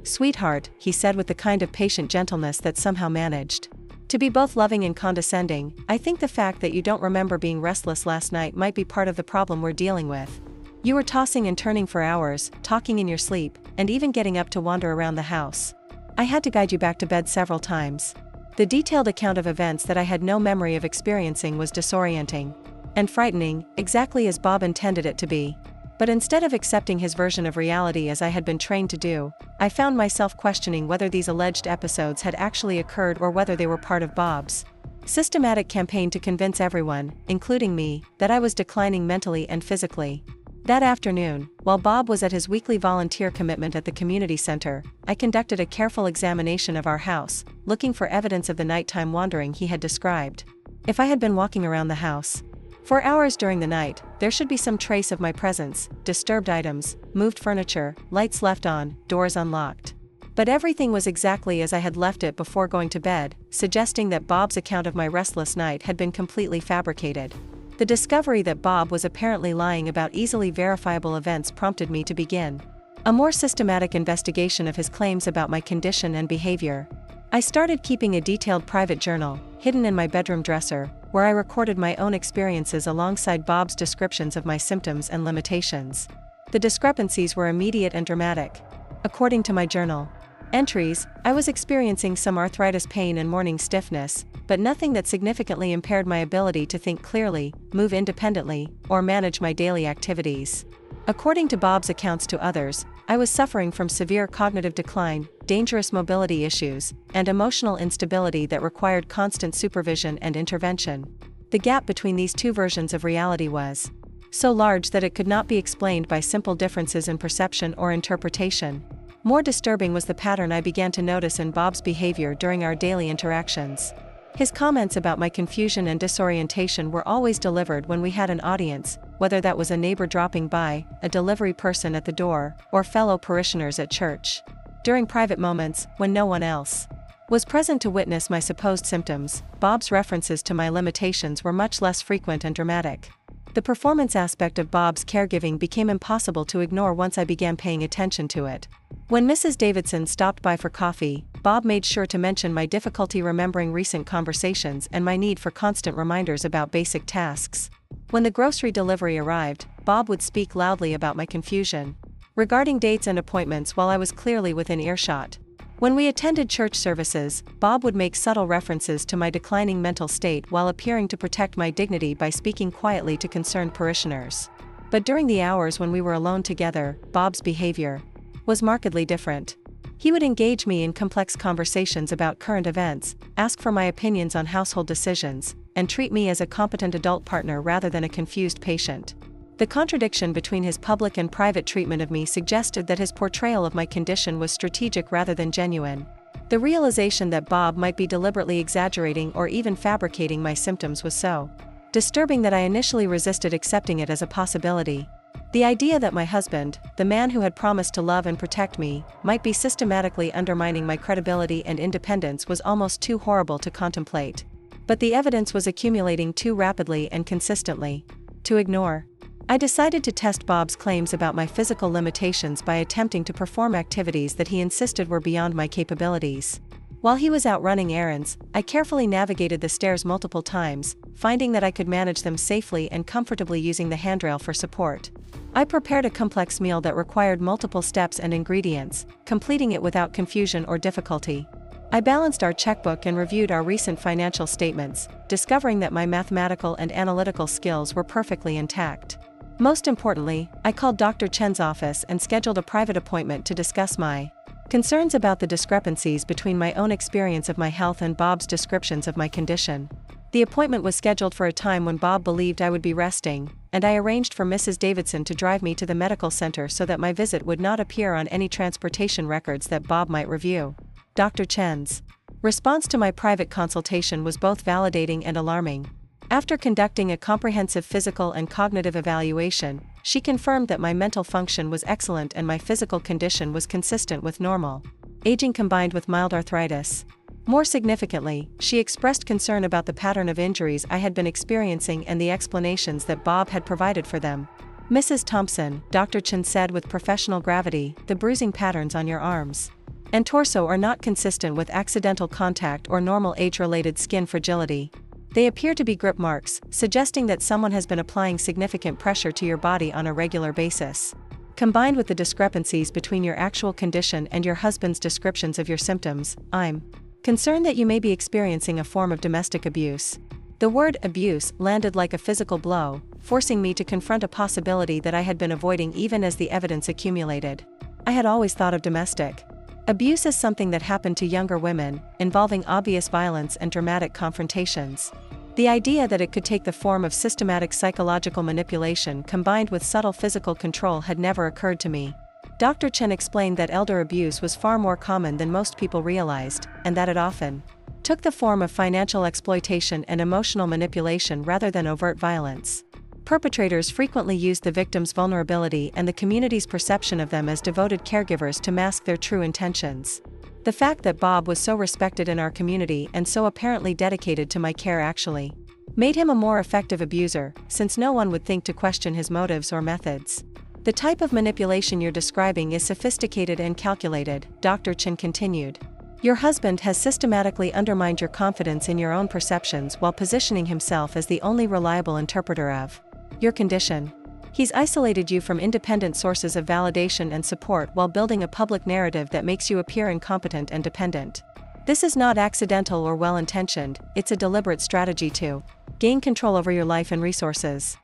"Sweetheart," he said with the kind of patient gentleness that somehow managed to be both loving and condescending, "I think the fact that you don't remember being restless last night might be part of the problem we're dealing with. You were tossing and turning for hours, talking in your sleep, and even getting up to wander around the house. I had to guide you back to bed several times." The detailed account of events that I had no memory of experiencing was disorienting and frightening, exactly as Bob intended it to be. But instead of accepting his version of reality as I had been trained to do, I found myself questioning whether these alleged episodes had actually occurred or whether they were part of Bob's systematic campaign to convince everyone, including me, that I was declining mentally and physically. That afternoon, while Bob was at his weekly volunteer commitment at the community center, I conducted a careful examination of our house, looking for evidence of the nighttime wandering he had described. If I had been walking around the house for hours during the night, there should be some trace of my presence: disturbed items, moved furniture, lights left on, doors unlocked. But everything was exactly as I had left it before going to bed, suggesting that Bob's account of my restless night had been completely fabricated. The discovery that Bob was apparently lying about easily verifiable events prompted me to begin a more systematic investigation of his claims about my condition and behavior. I started keeping a detailed private journal, hidden in my bedroom dresser, where I recorded my own experiences alongside Bob's descriptions of my symptoms and limitations. The discrepancies were immediate and dramatic. According to my journal entries, I was experiencing some arthritis pain and morning stiffness, but nothing that significantly impaired my ability to think clearly, move independently, or manage my daily activities. According to Bob's accounts to others, I was suffering from severe cognitive decline, dangerous mobility issues, and emotional instability that required constant supervision and intervention. The gap between these two versions of reality was so large that it could not be explained by simple differences in perception or interpretation. More disturbing was the pattern I began to notice in Bob's behavior during our daily interactions. His comments about my confusion and disorientation were always delivered when we had an audience, whether that was a neighbor dropping by, a delivery person at the door, or fellow parishioners at church. During private moments, when no one else was present to witness my supposed symptoms, Bob's references to my limitations were much less frequent and dramatic. The performance aspect of Bob's caregiving became impossible to ignore once I began paying attention to it. When Mrs. Davidson stopped by for coffee, Bob made sure to mention my difficulty remembering recent conversations and my need for constant reminders about basic tasks. When the grocery delivery arrived, Bob would speak loudly about my confusion regarding dates and appointments while I was clearly within earshot. When we attended church services, Bob would make subtle references to my declining mental state while appearing to protect my dignity by speaking quietly to concerned parishioners. But during the hours when we were alone together, Bob's behavior was markedly different. He would engage me in complex conversations about current events, ask for my opinions on household decisions, and treat me as a competent adult partner rather than a confused patient. The contradiction between his public and private treatment of me suggested that his portrayal of my condition was strategic rather than genuine. The realization that Bob might be deliberately exaggerating or even fabricating my symptoms was so disturbing that I initially resisted accepting it as a possibility. The idea that my husband, the man who had promised to love and protect me, might be systematically undermining my credibility and independence was almost too horrible to contemplate. But the evidence was accumulating too rapidly and consistently to ignore. I decided to test Bob's claims about my physical limitations by attempting to perform activities that he insisted were beyond my capabilities. While he was out running errands, I carefully navigated the stairs multiple times, finding that I could manage them safely and comfortably using the handrail for support. I prepared a complex meal that required multiple steps and ingredients, completing it without confusion or difficulty. I balanced our checkbook and reviewed our recent financial statements, discovering that my mathematical and analytical skills were perfectly intact. Most importantly, I called Dr. Chen's office and scheduled a private appointment to discuss my concerns about the discrepancies between my own experience of my health and Bob's descriptions of my condition. The appointment was scheduled for a time when Bob believed I would be resting, and I arranged for Mrs. Davidson to drive me to the medical center so that my visit would not appear on any transportation records that Bob might review. Dr. Chen's response to my private consultation was both validating and alarming. After conducting a comprehensive physical and cognitive evaluation, she confirmed that my mental function was excellent and my physical condition was consistent with normal aging combined with mild arthritis. More significantly, she expressed concern about the pattern of injuries I had been experiencing and the explanations that Bob had provided for them. Mrs. Thompson, Dr. Chen said with professional gravity, the bruising patterns on your arms and torso are not consistent with accidental contact or normal age-related skin fragility. They appear to be grip marks, suggesting that someone has been applying significant pressure to your body on a regular basis. Combined with the discrepancies between your actual condition and your husband's descriptions of your symptoms, I'm concerned that you may be experiencing a form of domestic abuse. The word abuse landed like a physical blow, forcing me to confront a possibility that I had been avoiding even as the evidence accumulated. I had always thought of domestic abuse as something that happened to younger women, involving obvious violence and dramatic confrontations. The idea that it could take the form of systematic psychological manipulation combined with subtle physical control had never occurred to me. Dr. Chen explained that elder abuse was far more common than most people realized, and that it often took the form of financial exploitation and emotional manipulation rather than overt violence. Perpetrators frequently used the victim's vulnerability and the community's perception of them as devoted caregivers to mask their true intentions. The fact that Bob was so respected in our community and so apparently dedicated to my care actually made him a more effective abuser, since no one would think to question his motives or methods. The type of manipulation you're describing is sophisticated and calculated, Dr. Chen continued. Your husband has systematically undermined your confidence in your own perceptions while positioning himself as the only reliable interpreter of your condition. He's isolated you from independent sources of validation and support while building a public narrative that makes you appear incompetent and dependent. This is not accidental or well-intentioned, it's a deliberate strategy to gain control over your life and resources.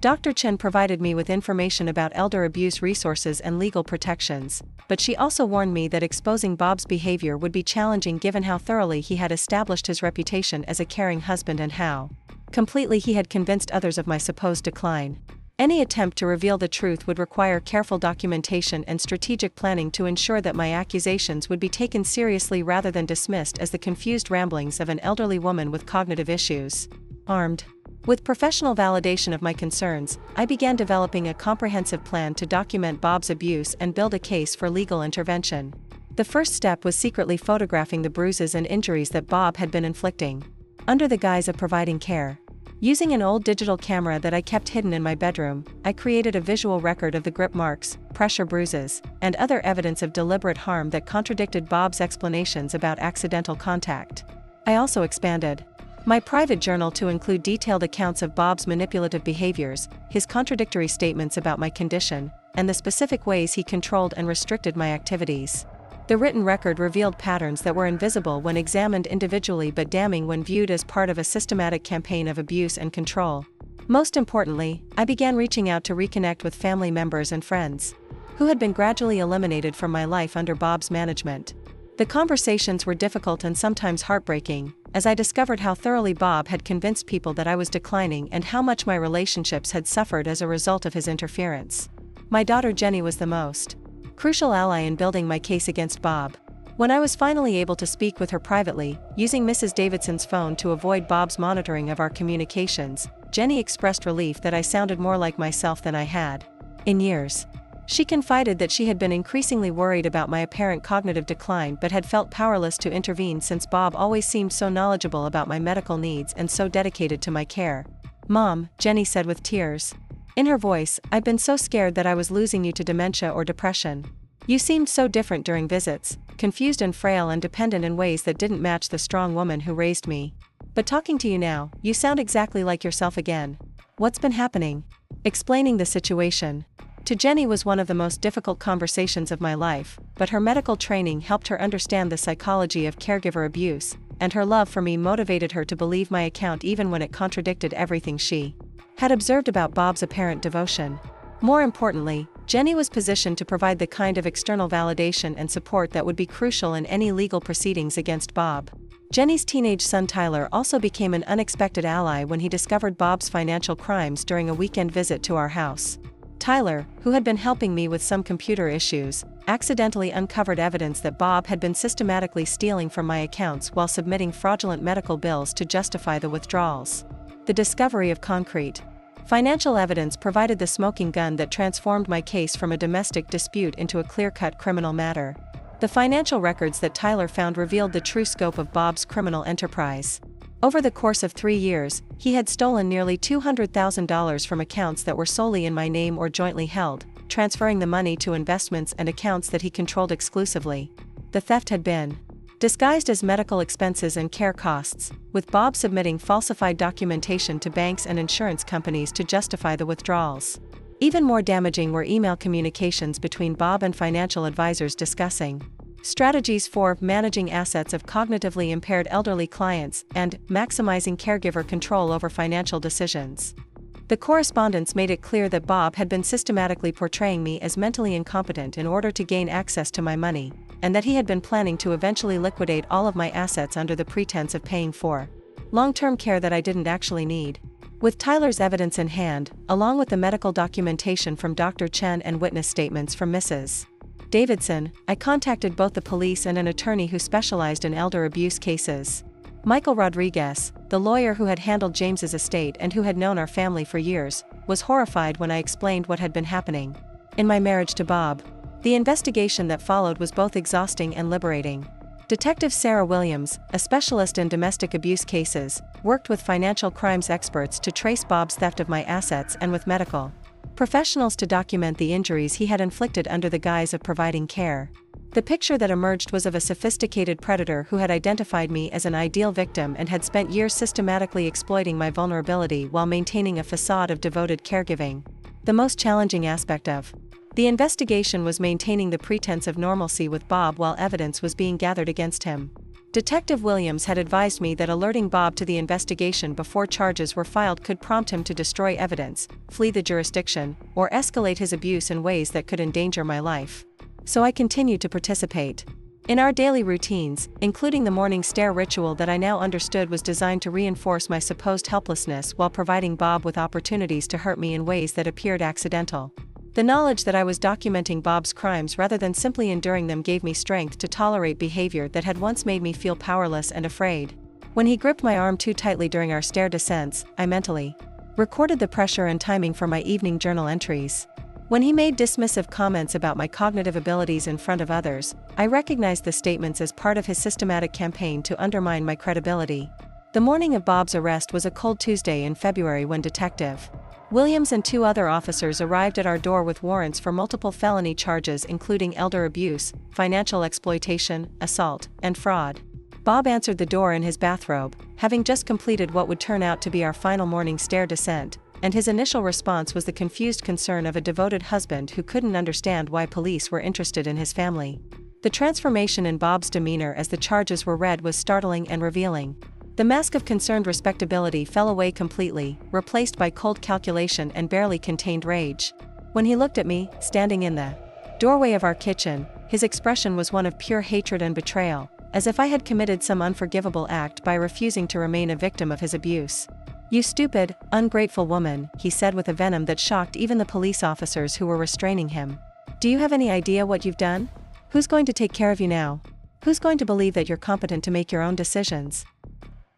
Dr. Chen provided me with information about elder abuse resources and legal protections, but she also warned me that exposing Bob's behavior would be challenging given how thoroughly he had established his reputation as a caring husband and how completely he had convinced others of my supposed decline. Any attempt to reveal the truth would require careful documentation and strategic planning to ensure that my accusations would be taken seriously rather than dismissed as the confused ramblings of an elderly woman with cognitive issues. Armed with professional validation of my concerns, I began developing a comprehensive plan to document Bob's abuse and build a case for legal intervention. The first step was secretly photographing the bruises and injuries that Bob had been inflicting, under the guise of providing care. Using an old digital camera that I kept hidden in my bedroom, I created a visual record of the grip marks, pressure bruises, and other evidence of deliberate harm that contradicted Bob's explanations about accidental contact. I also expanded my private journal to include detailed accounts of Bob's manipulative behaviors, his contradictory statements about my condition, and the specific ways he controlled and restricted my activities. The written record revealed patterns that were invisible when examined individually but damning when viewed as part of a systematic campaign of abuse and control. Most importantly, I began reaching out to reconnect with family members and friends who had been gradually eliminated from my life under Bob's management. The conversations were difficult and sometimes heartbreaking, as I discovered how thoroughly Bob had convinced people that I was declining and how much my relationships had suffered as a result of his interference. My daughter Jenny was the most crucial ally in building my case against Bob. When I was finally able to speak with her privately, using Mrs. Davidson's phone to avoid Bob's monitoring of our communications, Jenny expressed relief that I sounded more like myself than I had in years. She confided that she had been increasingly worried about my apparent cognitive decline but had felt powerless to intervene since Bob always seemed so knowledgeable about my medical needs and so dedicated to my care. "Mom," Jenny said with tears in her voice, "I've been so scared that I was losing you to dementia or depression. You seemed so different during visits, confused and frail and dependent in ways that didn't match the strong woman who raised me. But talking to you now, you sound exactly like yourself again. What's been happening?" Explaining the situation to Jenny was one of the most difficult conversations of my life, but her medical training helped her understand the psychology of caregiver abuse, and her love for me motivated her to believe my account even when it contradicted everything she had observed about Bob's apparent devotion. More importantly, Jenny was positioned to provide the kind of external validation and support that would be crucial in any legal proceedings against Bob. Jenny's teenage son Tyler also became an unexpected ally when he discovered Bob's financial crimes during a weekend visit to our house. Tyler, who had been helping me with some computer issues, accidentally uncovered evidence that Bob had been systematically stealing from my accounts while submitting fraudulent medical bills to justify the withdrawals. The discovery of concrete financial evidence provided the smoking gun that transformed my case from a domestic dispute into a clear-cut criminal matter. The financial records that Tyler found revealed the true scope of Bob's criminal enterprise. Over the course of 3 years, he had stolen nearly $200,000 from accounts that were solely in my name or jointly held, transferring the money to investments and accounts that he controlled exclusively. The theft had been disguised as medical expenses and care costs, with Bob submitting falsified documentation to banks and insurance companies to justify the withdrawals. Even more damaging were email communications between Bob and financial advisors discussing strategies for managing assets of cognitively impaired elderly clients and maximizing caregiver control over financial decisions. The correspondence made it clear that Bob had been systematically portraying me as mentally incompetent in order to gain access to my money, and that he had been planning to eventually liquidate all of my assets under the pretense of paying for long-term care that I didn't actually need. With Tyler's evidence in hand, along with the medical documentation from Dr. Chen and witness statements from Mrs. Davidson, I contacted both the police and an attorney who specialized in elder abuse cases. Michael Rodriguez, the lawyer who had handled James's estate and who had known our family for years, was horrified when I explained what had been happening in my marriage to Bob. The investigation that followed was both exhausting and liberating. Detective Sarah Williams, a specialist in domestic abuse cases, worked with financial crimes experts to trace Bob's theft of my assets and with medical professionals to document the injuries he had inflicted under the guise of providing care. The picture that emerged was of a sophisticated predator who had identified me as an ideal victim and had spent years systematically exploiting my vulnerability while maintaining a facade of devoted caregiving. The most challenging aspect of the investigation was maintaining the pretense of normalcy with Bob while evidence was being gathered against him. Detective Williams had advised me that alerting Bob to the investigation before charges were filed could prompt him to destroy evidence, flee the jurisdiction, or escalate his abuse in ways that could endanger my life. So I continued to participate in our daily routines, including the morning stare ritual that I now understood was designed to reinforce my supposed helplessness while providing Bob with opportunities to hurt me in ways that appeared accidental. The knowledge that I was documenting Bob's crimes rather than simply enduring them gave me strength to tolerate behavior that had once made me feel powerless and afraid. When he gripped my arm too tightly during our stair descents, I mentally recorded the pressure and timing for my evening journal entries. When he made dismissive comments about my cognitive abilities in front of others, I recognized the statements as part of his systematic campaign to undermine my credibility. The morning of Bob's arrest was a cold Tuesday in February when Detective Williams and 2 other officers arrived at our door with warrants for multiple felony charges including elder abuse, financial exploitation, assault, and fraud. Bob answered the door in his bathrobe, having just completed what would turn out to be our final morning stair descent, and his initial response was the confused concern of a devoted husband who couldn't understand why police were interested in his family. The transformation in Bob's demeanor as the charges were read was startling and revealing. The mask of concerned respectability fell away completely, replaced by cold calculation and barely contained rage. When he looked at me, standing in the doorway of our kitchen, his expression was one of pure hatred and betrayal, as if I had committed some unforgivable act by refusing to remain a victim of his abuse. "You stupid, ungrateful woman," he said with a venom that shocked even the police officers who were restraining him. "Do you have any idea what you've done? Who's going to take care of you now? Who's going to believe that you're competent to make your own decisions?"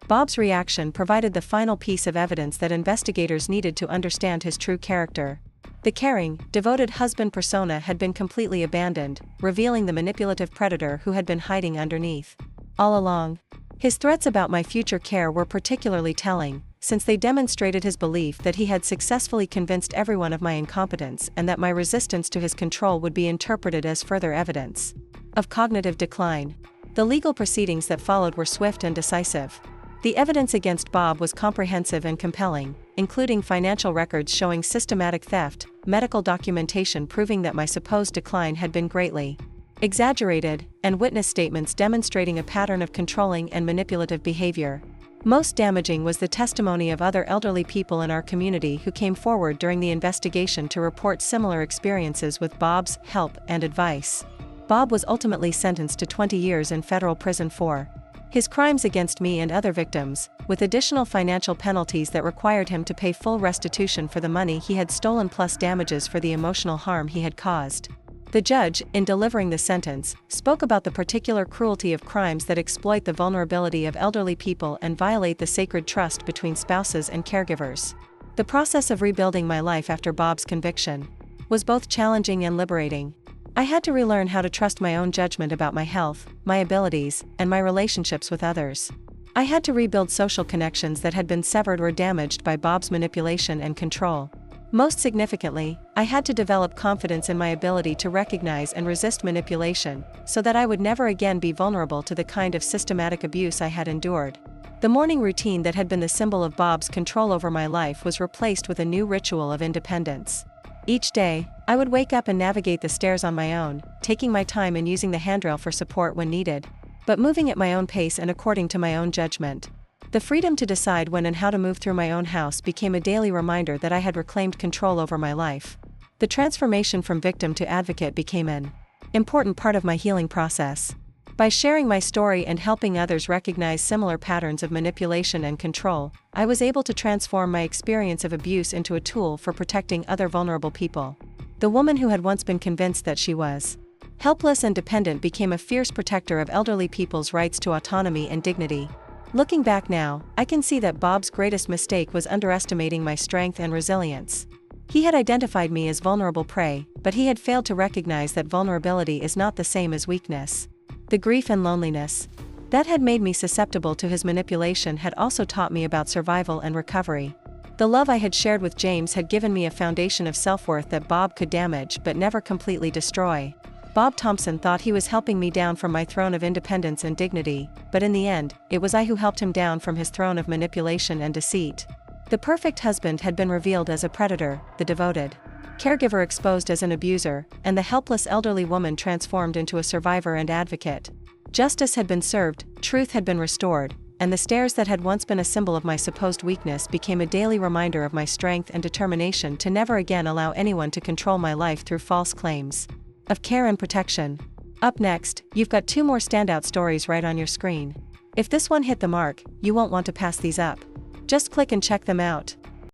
Bob's reaction provided the final piece of evidence that investigators needed to understand his true character. The caring, devoted husband persona had been completely abandoned, revealing the manipulative predator who had been hiding underneath. All along, his threats about my future care were particularly telling, since they demonstrated his belief that he had successfully convinced everyone of my incompetence and that my resistance to his control would be interpreted as further evidence of cognitive decline. The legal proceedings that followed were swift and decisive. The evidence against Bob was comprehensive and compelling, including financial records showing systematic theft, medical documentation proving that my supposed decline had been greatly exaggerated, and witness statements demonstrating a pattern of controlling and manipulative behavior. Most damaging was the testimony of other elderly people in our community who came forward during the investigation to report similar experiences with Bob's help and advice. Bob was ultimately sentenced to 20 years in federal prison for his crimes against me and other victims, with additional financial penalties that required him to pay full restitution for the money he had stolen plus damages for the emotional harm he had caused. The judge, in delivering the sentence, spoke about the particular cruelty of crimes that exploit the vulnerability of elderly people and violate the sacred trust between spouses and caregivers. The process of rebuilding my life after Bob's conviction was both challenging and liberating. I had to relearn how to trust my own judgment about my health, my abilities, and my relationships with others. I had to rebuild social connections that had been severed or damaged by Bob's manipulation and control. Most significantly, I had to develop confidence in my ability to recognize and resist manipulation, so that I would never again be vulnerable to the kind of systematic abuse I had endured. The morning routine that had been the symbol of Bob's control over my life was replaced with a new ritual of independence. Each day, I would wake up and navigate the stairs on my own, taking my time and using the handrail for support when needed, but moving at my own pace and according to my own judgment. The freedom to decide when and how to move through my own house became a daily reminder that I had reclaimed control over my life. The transformation from victim to advocate became an important part of my healing process. By sharing my story and helping others recognize similar patterns of manipulation and control, I was able to transform my experience of abuse into a tool for protecting other vulnerable people. The woman who had once been convinced that she was helpless and dependent became a fierce protector of elderly people's rights to autonomy and dignity. Looking back now, I can see that Bob's greatest mistake was underestimating my strength and resilience. He had identified me as vulnerable prey, but he had failed to recognize that vulnerability is not the same as weakness. The grief and loneliness that had made me susceptible to his manipulation had also taught me about survival and recovery. The love I had shared with James had given me a foundation of self-worth that Bob could damage but never completely destroy. Bob Thompson thought he was helping me down from my throne of independence and dignity, but in the end, it was I who helped him down from his throne of manipulation and deceit. The perfect husband had been revealed as a predator, the devoted caregiver exposed as an abuser, and the helpless elderly woman transformed into a survivor and advocate. Justice had been served, truth had been restored, and the stairs that had once been a symbol of my supposed weakness became a daily reminder of my strength and determination to never again allow anyone to control my life through false claims of care and protection. Up next, you've got 2 more standout stories right on your screen. If this one hit the mark, you won't want to pass these up. Just click and check them out.